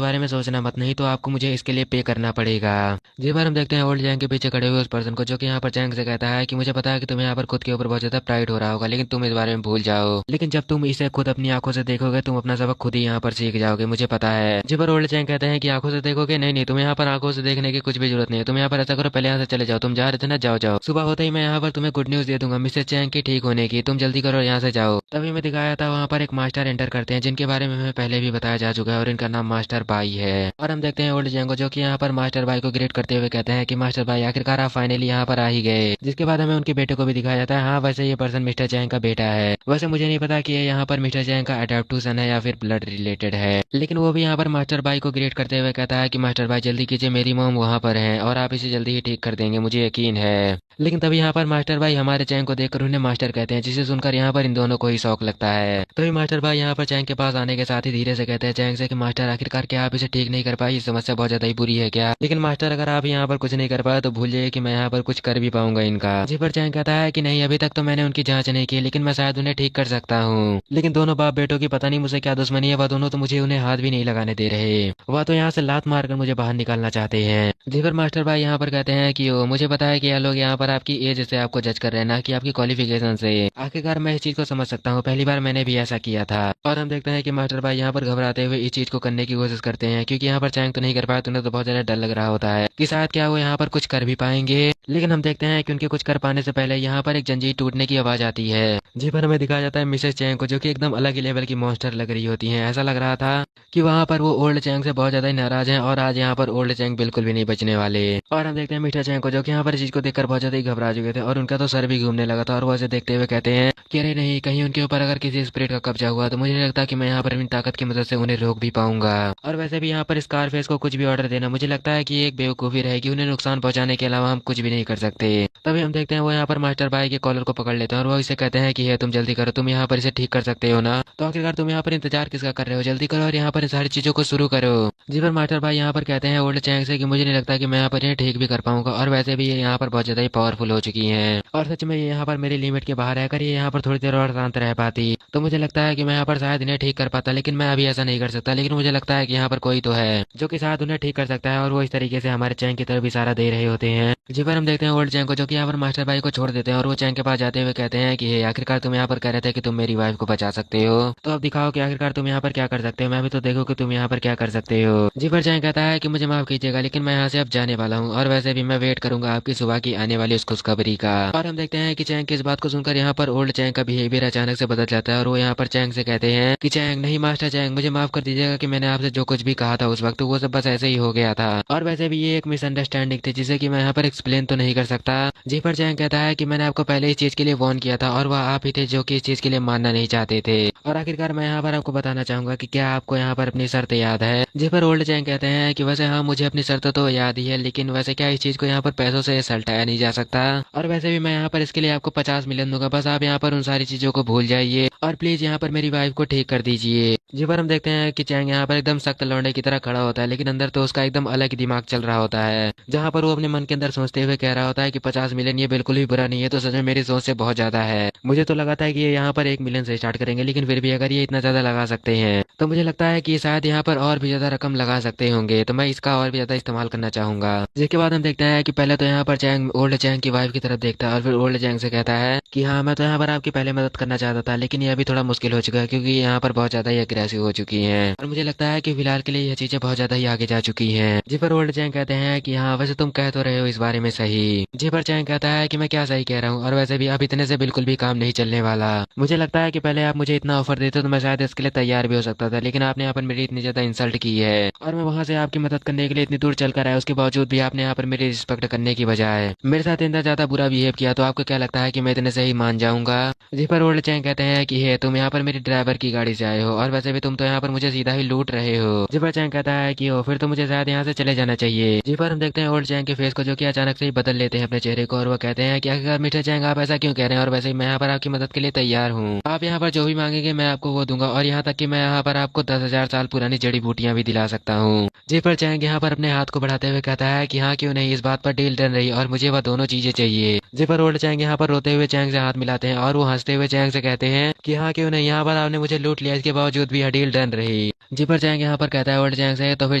बारे में सोचना मत, नहीं तो आपको मुझे इसके लिए पे करना पड़ेगा। जी बार हम देखते हैं ओल्ड चैंग के पीछे खड़े हुए उस पर्सन को, जो कि यहाँ पर चैंग से कहता है कि मुझे पता है कि तुम्हें यहाँ पर खुद के ऊपर बहुत ज्यादा प्राइड हो रहा होगा, लेकिन तुम इस बारे में भूल जाओ, लेकिन जब तुम इसे खुद अपनी आंखों से देखोगे तुम अपना सबक खुद ही यहाँ पर सीख जाओगे, मुझे पता है। जी पर ओल्ड चैंग कहते हैं कि आंखों से देखोगे, नहीं नहीं, तुम्हें यहाँ पर आंखों से देखने की कुछ भी जरूरत नहीं है, तुम यहाँ पर ऐसा करो, पहले यहाँ से चले जाओ, तुम जा रहे थे ना, जाओ जाओ, सुबह होते ही मैं यहाँ पर तुम्हें गुड न्यूज दे दूंगा मिसेस चैंग की ठीक होने की, तुम जल्दी करो यहाँ से जाओ। तभी मैं दिखाया था वहाँ पर एक मास्टर एंटर करते हैं, जिनके बारे में हमें पहले भी बताया जा चुका है, और इनका नाम मास्टर बाई है। और हम देखते हैं ओल्ड चैंग को, जो कि यहाँ पर मास्टर बाई को ग्रेट करते हुए कहते हैं कि मास्टर बाई, आखिरकार आप फाइनली यहाँ पर आ ही गए। जिसके बाद हमें उनके बेटे को भी दिखाया जाता है। हाँ, वैसे ये पर्सन मिस्टर चैंग का बेटा है। वैसे मुझे नहीं पता कि ये यहाँ पर मिस्टर चैंग का अडॉप्टिव सन है या फिर ब्लड रिलेटेड है, लेकिन वो भी यहाँ पर मास्टर बाई को ग्रेट करते हुए कहता है कि मास्टर बाई जल्दी कीजिए, मेरी मॉम वहाँ पर है और आप इसे जल्दी ही ठीक कर देंगे, मुझे यकीन है। लेकिन तभी यहाँ पर मास्टर भाई हमारे चैंग को देखकर उन्हें मास्टर कहते हैं, जिसे सुनकर यहाँ पर इन दोनों को ही शौक लगता है। तभी मास्टर भाई यहाँ पर चैंग के पास आने के साथ ही धीरे से कहते हैं चैंग से कि मास्टर, आखिरकार क्या आप इसे ठीक नहीं कर पाए, ये समस्या बहुत ज्यादा ही बुरी है क्या? लेकिन मास्टर, अगर आप यहाँ पर कुछ नहीं कर पाए तो भूल जाइए कि मैं यहाँ पर कुछ कर भी पाऊंगा इनका। जी पर चैंग कहता है कि नहीं, अभी तक तो मैंने उनकी जांच नहीं की, लेकिन मैं शायद उन्हें ठीक कर सकता हूँ। लेकिन दोनों बाप बेटों की पता नहीं मुझे क्या दुश्मनी है, वह दोनों तो मुझे उन्हें हाथ भी नहीं लगाने दे रहे, वह तो यहाँ से लात मारकर मुझे बाहर निकालना चाहते हैं। जी पर मास्टर भाई यहाँ पर कहते हैं कि मुझे पता है कि यह लोग यहाँ पर आपकी एज से आपको जज कर रहे हैं, ना कि आपकी क्वालिफिकेशन से। आखिरकार मैं इस चीज को समझ सकता हूँ, पहली बार मैंने भी ऐसा किया था। और हम देखते हैं कि मास्टर भाई यहाँ पर घबराते हुए इस चीज को करने की कोशिश करते हैं, क्योंकि यहाँ पर चैंग तो नहीं कर पाया, तो उन्हें तो बहुत ज्यादा डर लग रहा होता है कि शायद क्या वो यहाँ पर कुछ कर भी पाएंगे। लेकिन हम देखते हैं कि उनके कुछ कर पाने से पहले यहाँ पर एक जंजीर टूटने की आवाज आती है। जी पर हमें दिखाया जाता है मिसेस चैंग को, जो कि एकदम अलग ही लेवल की मॉन्स्टर लग रही होती है। ऐसा लग रहा था कि वहाँ पर वो ओल्ड चैंग से बहुत ज्यादा ही नाराज हैं, और आज यहाँ पर ओल्ड चैंग बिल्कुल भी नहीं बचने वाले। और हम देखते हैं मिस्टर चैंग को, जो कि यहाँ पर इस चीज को देखकर बहुत ज्यादा ही घबरा चुके थे, और उनका तो सर भी घूमने लगा था, और वो ऐसे देखते हुए कहते हैं कि अरे नहीं, कहीं उनके ऊपर अगर किसी स्पिरिट का कब्जा हुआ तो मुझे नहीं लगता कि मैं यहाँ पर अपनी ताकत की मदद से उन्हें रोक भी पाऊंगा। और वैसे भी यहाँ पर स्कारफेस को कुछ भी ऑर्डर देना मुझे लगता है कि एक बेवकूफी रहेगी, उन्हें नुकसान पहुंचाने के अलावा हम कुछ भी नहीं कर सकते। तभी हम देखते हैं वो यहाँ पर मास्टर भाई के कॉलर को पकड़ लेते हैं, और वो इसे कहते हैं कि तुम जल्दी करो, तुम यहाँ पर इसे ठीक कर सकते हो ना, तो आखिरकार तुम यहाँ पर इंतजार किसका कर रहे हो, जल्दी करो और यहाँ पर सारी चीजों को शुरू करो। जी पर मास्टर भाई यहाँ पर कहते हैं ओल्ड चैंग से कि मुझे नहीं लगता कि मैं यहाँ पर इन्हें ठीक भी कर पाऊंगा, और वैसे भी ये यहाँ पर बहुत ज्यादा ही पावरफुल हो चुकी हैं, और सच में ये यहाँ पर मेरी लिमिट के बाहर रहकर ये यहाँ पर थोड़ी देर और शांत रह पाती तो मुझे लगता है कि मैं यहाँ पर शायद इन्हें ठीक कर पाता, लेकिन मैं अभी ऐसा नहीं कर सकता। लेकिन मुझे लगता है कि यहाँ पर कोई तो है जो कि शायद उन्हें ठीक कर सकता है, और वो इस तरीके से हमारे चैंग की तरफ इशारा दे रहे होते हैं। जी पर हम देखते हैं ओल्ड चैंग को, जो कि यहाँ पर मास्टर भाई को छोड़ देते हैं, और वो चैंग के पास जाते हुए कहते हैं कि आखिरकार तुम यहाँ पर कह रहे थे कि तुम मेरी वाइफ को बचा सकते हो, तो अब दिखाओ कि आखिरकार तुम यहाँ पर क्या कर सकते हो, मैं भी तो देखो कि तुम यहाँ पर क्या कर सकते हो। जी पर चैंग कहता है कि मुझे माफ कीजिएगा, लेकिन मैं यहाँ से अब जाने वाला हूँ, और वैसे भी मैं वेट करूंगा आपकी सुबह की आने वाली उस खुशखबरी का। और हम देखते हैं कि चैंग की इस बात को सुनकर यहाँ पर ओल्ड चैंग का बिहेवियर अचानक से बदल जाता है, और वो यहाँ पर चैंग से कहते हैं कि चैंग नहीं मास्टर चैंग, मुझे माफ कर दीजिएगा कि मैंने आपसे जो कुछ भी कहा था उस वक्त वो सब बस ऐसे ही हो गया था, और वैसे भी ये एक मिसअंडरस्टैंडिंग थी जिसे कि मैं यहाँ पर एक्सप्लेन तो नहीं कर सकता। जी पर चैंग कहता है कि मैंने आपको पहले इस चीज के लिए वार्न किया था, और वह आप ही थे जो कि इस चीज के लिए मानना नहीं चाहते थे, और आखिरकार मैं यहाँ पर आपको बताना चाहूंगा कि क्या आपको यहाँ पर अपनी शर्त याद है। जी पर ओल्ड चैंग कहते हैं कि वैसे हाँ, मुझे अपनी शर्त तो याद ही है, लेकिन वैसे क्या इस चीज को यहाँ पर पैसों से सल्टाया नहीं जा सकता, और वैसे भी मैं यहाँ पर इसके लिए आपको 50 मिलियन दूंगा, बस आप यहाँ पर उन सारी चीजों को भूल जाइए और प्लीज यहाँ पर मेरी वाइफ को ठीक कर दीजिए। जी पर हम देखते हैं कि चैंग यहाँ पर एकदम सख्त लौंडे की तरह खड़ा होता है, लेकिन अंदर तो उसका एकदम अलग ही दिमाग चल रहा होता है, जहाँ पर वो अपने मन के अंदर सोचते हुए कह रहा होता है कि 50 मिलियन ये बिल्कुल भी बुरा नहीं है, तो सच में मेरी सोच से बहुत ज्यादा है। मुझे तो लगा था कि ये यहाँ पर 1 मिलियन से स्टार्ट करेंगे, लेकिन फिर भी अगर ये इतना ज्यादा लगा सकते हैं तो मुझे लगता है कि शायद यहाँ पर और भी ज्यादा रकम लगा सकते होंगे, तो मैं इसका और भी ज्यादा इस्तेमाल करना चाहूंगा। जिसके बाद हम देखते हैं कि पहले तो यहाँ पर चैंग ओल्ड चैंग की वाइफ की तरफ देखता है, और फिर ओल्ड चैंग से कहता है कि हाँ, मैं तो यहाँ पर आपकी पहले मदद करना चाहता था, लेकिन ये अभी थोड़ा मुश्किल हो चुका है, क्योंकि यहाँ पर बहुत ज्यादा ही अग्रेसिव हो चुकी हैं और मुझे लगता है कि फिलहाल के लिए यह चीजें बहुत ज्यादा ही आगे जा चुकी हैं। जी पर ओल्ड चैंग कहते हैं कि हाँ वैसे तुम कह तो रहे हो इस बारे में सही। जी पर चैंग कहता है कि मैं क्या सही कह रहा हूँ, और वैसे भी अब इतने से बिल्कुल भी काम नहीं चलने वाला। मुझे लगता है कि पहले आप मुझे इतना ऑफर देते तो मैं शायद इसके लिए तैयार भी हो सकता था, लेकिन आपने यहाँ पर मेरी इतनी ज्यादा इंसल्ट की है और मैं वहां से आपकी मदद करने के लिए इतनी दूर चल कर आया, उसके बावजूद भी आपने यहाँ पर मेरी रिस्पेक्ट करने की बजाय मेरे साथ इतना ज्यादा बुरा बिहेव किया, तो आपको क्या लगता है कि मैं इतने से ही मान जाऊंगा? जी पर ओल्ड चैंग कहते हैं कि हे तुम यहाँ पर मेरी ड्राइवर की गाड़ी से आए हो, और वैसे भी तुम तो यहाँ पर मुझे सीधा ही लूट रहे हो। जी पर चैंग कहता है कि हो फिर तो मुझे शायद यहाँ से चले जाना चाहिए। जी पर हम देखते हैं ओल्ड चैंग के फेस को, जो कि अचानक से ही बदल लेते हैं अपने चेहरे को, और वो कहते हैं कि आखिरकार मिस्टर चैंग आप ऐसा क्यों कह रहे हैं, और वैसे ही मैं यहाँ पर आपकी मदद के लिए तैयार हूँ। आप यहाँ पर जो भी मांगेंगे मैं आपको वो दूंगा, और यहाँ तक कि मैं यहाँ पर आपको 10,000 साल पुरानी जड़ी बूटियां भी दिला सकता हूँ। जी पर चैंग यहाँ पर अपने हाथ को बढ़ाते हुए कहता है कि हाँ क्यों नहीं, इस बात पर डील डन रही और मुझे वह दोनों चीजें चाहिए। जी पर ओल्ड चैंग यहाँ पर रोते हुए चैंग से हाथ मिलाते हैं और वो हंसते हुए चैंग से कहते हैं कि हाँ क्यों नहीं, यहाँ पर आपने मुझे लूट लिया, इसके बावजूद भी यह डील डन रही। जी पर चैंग यहाँ पर कहता है ओल्ड चैंग से तो फिर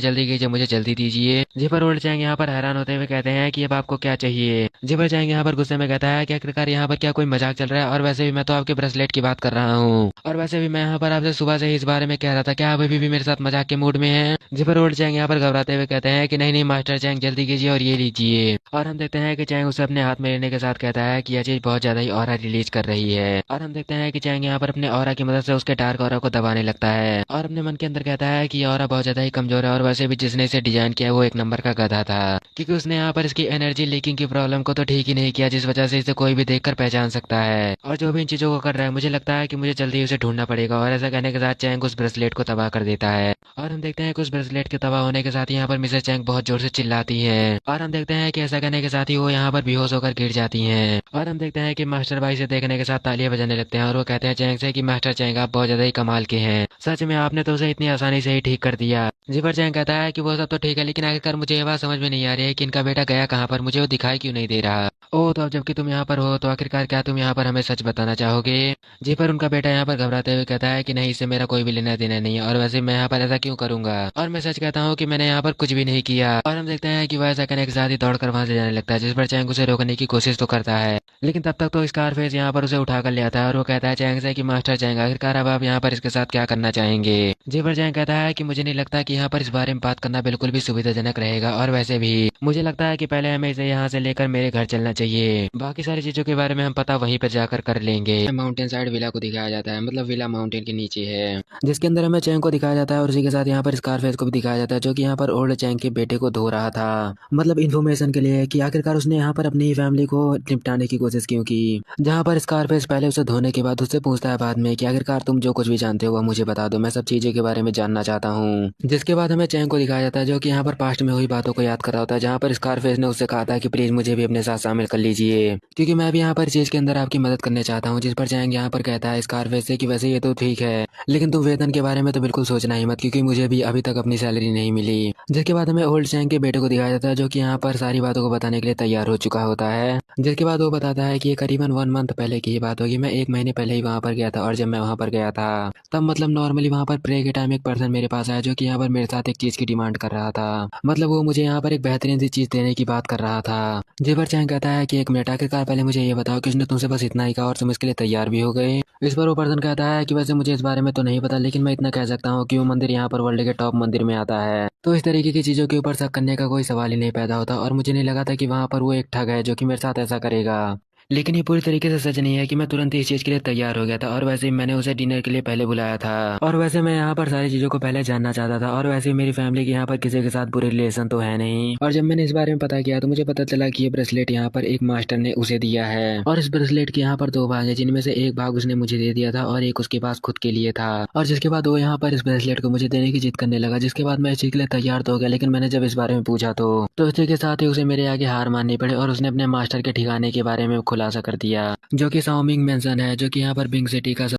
जल्दी कीजिए, मुझे जल्दी दीजिए। जी पर ओल्ड चैंग यहाँ पर हैरान होते हुए कहते हैं कि अब आपको क्या चाहिए। जी पर चैंग यहाँ पर गुस्से में कहता है कि आखिरकार यहाँ पर क्या कोई मजाक चल रहा है, और वैसे भी मैं तो आपके ब्रेसलेट की बात कर रहा हूँ, और वैसे भी मैं यहाँ पर आपसे सुबह से ही इस बारे में कह रहा था, क्या आप अभी भी मेरे साथ मजाक के मूड में हैं? जी पर ओल्ड चैंग यहाँ पर घबराते हुए कहते हैं कि नहीं नहीं मास्टर चैंग जल्दी कीजिए और ये लीजिए। और हम देखते हैं कि चैंग उसे अपने हाथ में लेने के साथ कहता है कि यह चीज बहुत ज्यादा ही ऑरा रिलीज कर रही है, और हम देखते हैं कि चैंग यहाँ पर अपने ऑरा की मदद से उसके डार्क ऑरा को दबाने लगता है, और अपने मन के अंदर कहता है कि ऑरा बहुत ज्यादा ही कमजोर है, और वैसे भी जिसने इसे डिजाइन किया वो एक नंबर का गधा था, क्योंकि उसने यहाँ पर इसकी एनर्जी लीकिंग की प्रॉब्लम को तो ठीक ही नहीं किया, जिस वजह से इसे कोई भी देखकर पहचान सकता है। और जो भी इन चीजों को कर रहा है, मुझे लगता है कि मुझे जल्दी ही उसे ढूंढना पड़ेगा। और ऐसा कहने के साथ चैंग उस ब्रेसलेट को तबाह कर देता है, और हम देखते हैं कि उस ब्रेसलेट के तबाह होने के साथ यहाँ पर मिसेस चैंग बहुत जोर से चिल्लाती हैं, और हम देखते हैं कि ऐसा करने के साथ ही वो यहाँ पर बेहोश होकर गिर जाती हैं। और हम देखते हैं कि मास्टर भाई से देखने के साथ तालियां बजाने लगते हैं, और वो कहते हैं चैंग से कि मास्टर चैंग आप बहुत ज्यादा ही कमाल के हैं, सच में आपने तो उसे इतनी आसानी से ही ठीक कर दिया। जिपर चैंग कहता है कि वो सब तो ठीक है, लेकिन आखिरकार मुझे ये बात समझ में नहीं आ रही है कि इनका बेटा गया कहाँ पर, मुझे वो दिखाई क्यों नहीं दे रहा। ओह तो अब जबकि तुम यहाँ पर हो तो आखिरकार क्या तुम यहाँ पर हमें सच बताना चाहोगे? जी पर उनका बेटा यहाँ पर घबराते हुए कहता है कि नहीं, इससे मेरा कोई भी लेना देना नहीं है, और वैसे मैं यहाँ पर ऐसा क्यों करूंगा, और मैं सच कहता हूँ कि मैंने यहाँ पर कुछ भी नहीं किया। और हम देखते हैं कि वह ऐसा कहने के साथ ही दौड़कर वहां से जाने लगता है, जिस पर चैंग उसे रोकने की कोशिश तो करता है, लेकिन तब तक तो स्कारफेस यहाँ पर उसे उठाकर ले आता है, और वो कहता है चैंग से कि मास्टर चैंग आखिरकार अब आप यहाँ पर इसके साथ क्या करना चाहेंगे? जी पर चैंग कहता है कि मुझे नहीं लगता कि यहाँ पर इस बारे में बात करना बिल्कुल भी सुविधाजनक रहेगा, और वैसे भी मुझे लगता है कि पहले हमें इसे यहाँ से लेकर मेरे घर चलना चाहिए, बाकी सारी चीजों के बारे में हम पता वहीं पर जाकर कर लेंगे। माउंटेन साइड विला को दिखाया जाता है, मतलब विला माउंटेन के नीचे है, जिसके अंदर हमें चैंग को दिखाया जाता है, और उसी के साथ यहाँ पर स्कारफेस को भी दिखाया जाता है, जो कि यहाँ पर ओल्ड चैंग के बेटे को धो रहा था, मतलब इन्फॉर्मेशन के लिए कि आखिरकार उसने यहाँ पर अपनी फैमिली को निपटाने की कोशिश क्यों की। जहाँ पर स्कारफेस पहले उसे धोने के बाद उससे पूछता है बाद में कि आखिरकार तुम जो कुछ भी जानते हो वह मुझे बता दो, मैं सब चीजें के बारे में जानना चाहता हूँ। जिसके बाद हमें चैंग को दिखाया जाता है, जो कि यहाँ पर पास्ट में हुई बातों को याद कर रहा होता है, जहाँ पर स्कारफेस ने उससे कहा था कि प्लीज मुझे भी अपने साथ शामिल कर लीजिए, क्योंकि मैं भी यहाँ पर चीज के अंदर आपकी मदद करने चाहता हूँ। जिस पर चैंग यहाँ पर कहता है स्कारफेस से कि वैसे ये तो ठीक है, लेकिन तुम वेतन के बारे में तो बिल्कुल सोचना ही मत, क्योंकि मुझे भी अभी तक अपनी सैलरी नहीं मिली। जिसके बाद हमें ओल्ड चैंग के बेटे को दिखाया जाता है, जो कि यहाँ पर सारी बातों को बताने के लिए तैयार हो चुका होता है। जिसके बाद वो बताता है कि ये करीबन 1 मंथ पहले की ही बात होगी, मैं 1 महीने पहले ही वहाँ पर गया था, और जब मैं वहाँ पर गया था तब मतलब नॉर्मली वहाँ पर प्रे के टाइम एक पर्सन मेरे पास आया, जो कि यहाँ पर मेरे साथ एक चीज की डिमांड कर रहा था, मतलब वो मुझे यहाँ पर एक बेहतरीन सी चीज देने की बात कर रहा था। जेबर चैंग कहता है कि 1 मिनट, आखिरकार पहले मुझे ये बताओ कि उसने तुमसे बस इतना ही कहा और तुम इसके लिए तैयार भी हो गए? इस पर वो पर्सन कहता है कि वैसे मुझे इस बारे में तो नहीं पता, लेकिन मैं इतना कह सकता हूँ कि वो मंदिर यहाँ पर वर्ल्ड के टॉप मंदिर में आता है, तो इस तरीके की चीजों के ऊपर शक करने का कोई सवाल ही नहीं पैदा होता, और मुझे नहीं लगा था कि वहाँ पर वो एक ठग है जो कि मेरे साथ ऐसा करेगा। लेकिन ये पूरी तरीके से सच नहीं है कि मैं तुरंत ही इस चीज के लिए तैयार हो गया था, और वैसे ही मैंने उसे डिनर के लिए पहले बुलाया था, और वैसे मैं यहाँ पर सारी चीजों को पहले जानना चाहता था, और वैसे ही मेरी फैमिली के यहाँ पर किसी के साथ बुरे रिलेशन तो है नहीं। और जब मैंने इस बारे में पता किया तो मुझे पता चला कि ये ब्रेसलेट यहाँ पर एक मास्टर ने उसे दिया है, और इस ब्रेसलेट के यहाँ पर 2 भाग है, जिनमें से एक भाग उसने मुझे दे दिया था और एक उसके पास खुद के लिए था। और जिसके बाद वो यहाँ पर इस ब्रेसलेट को मुझे देने की जिद करने लगा, जिसके बाद मैं इस चीज के लिए तैयार तो हो गया, लेकिन मैंने जब इस बारे में पूछा तो इसी के साथ ही उसे मेरे आगे हार माननी पड़ी, और उसने अपने मास्टर के ठिकाने के बारे में खुलासा कर दिया, जो कि साओमिंग मेंशन है, जो कि यहाँ पर बिंग सिटी का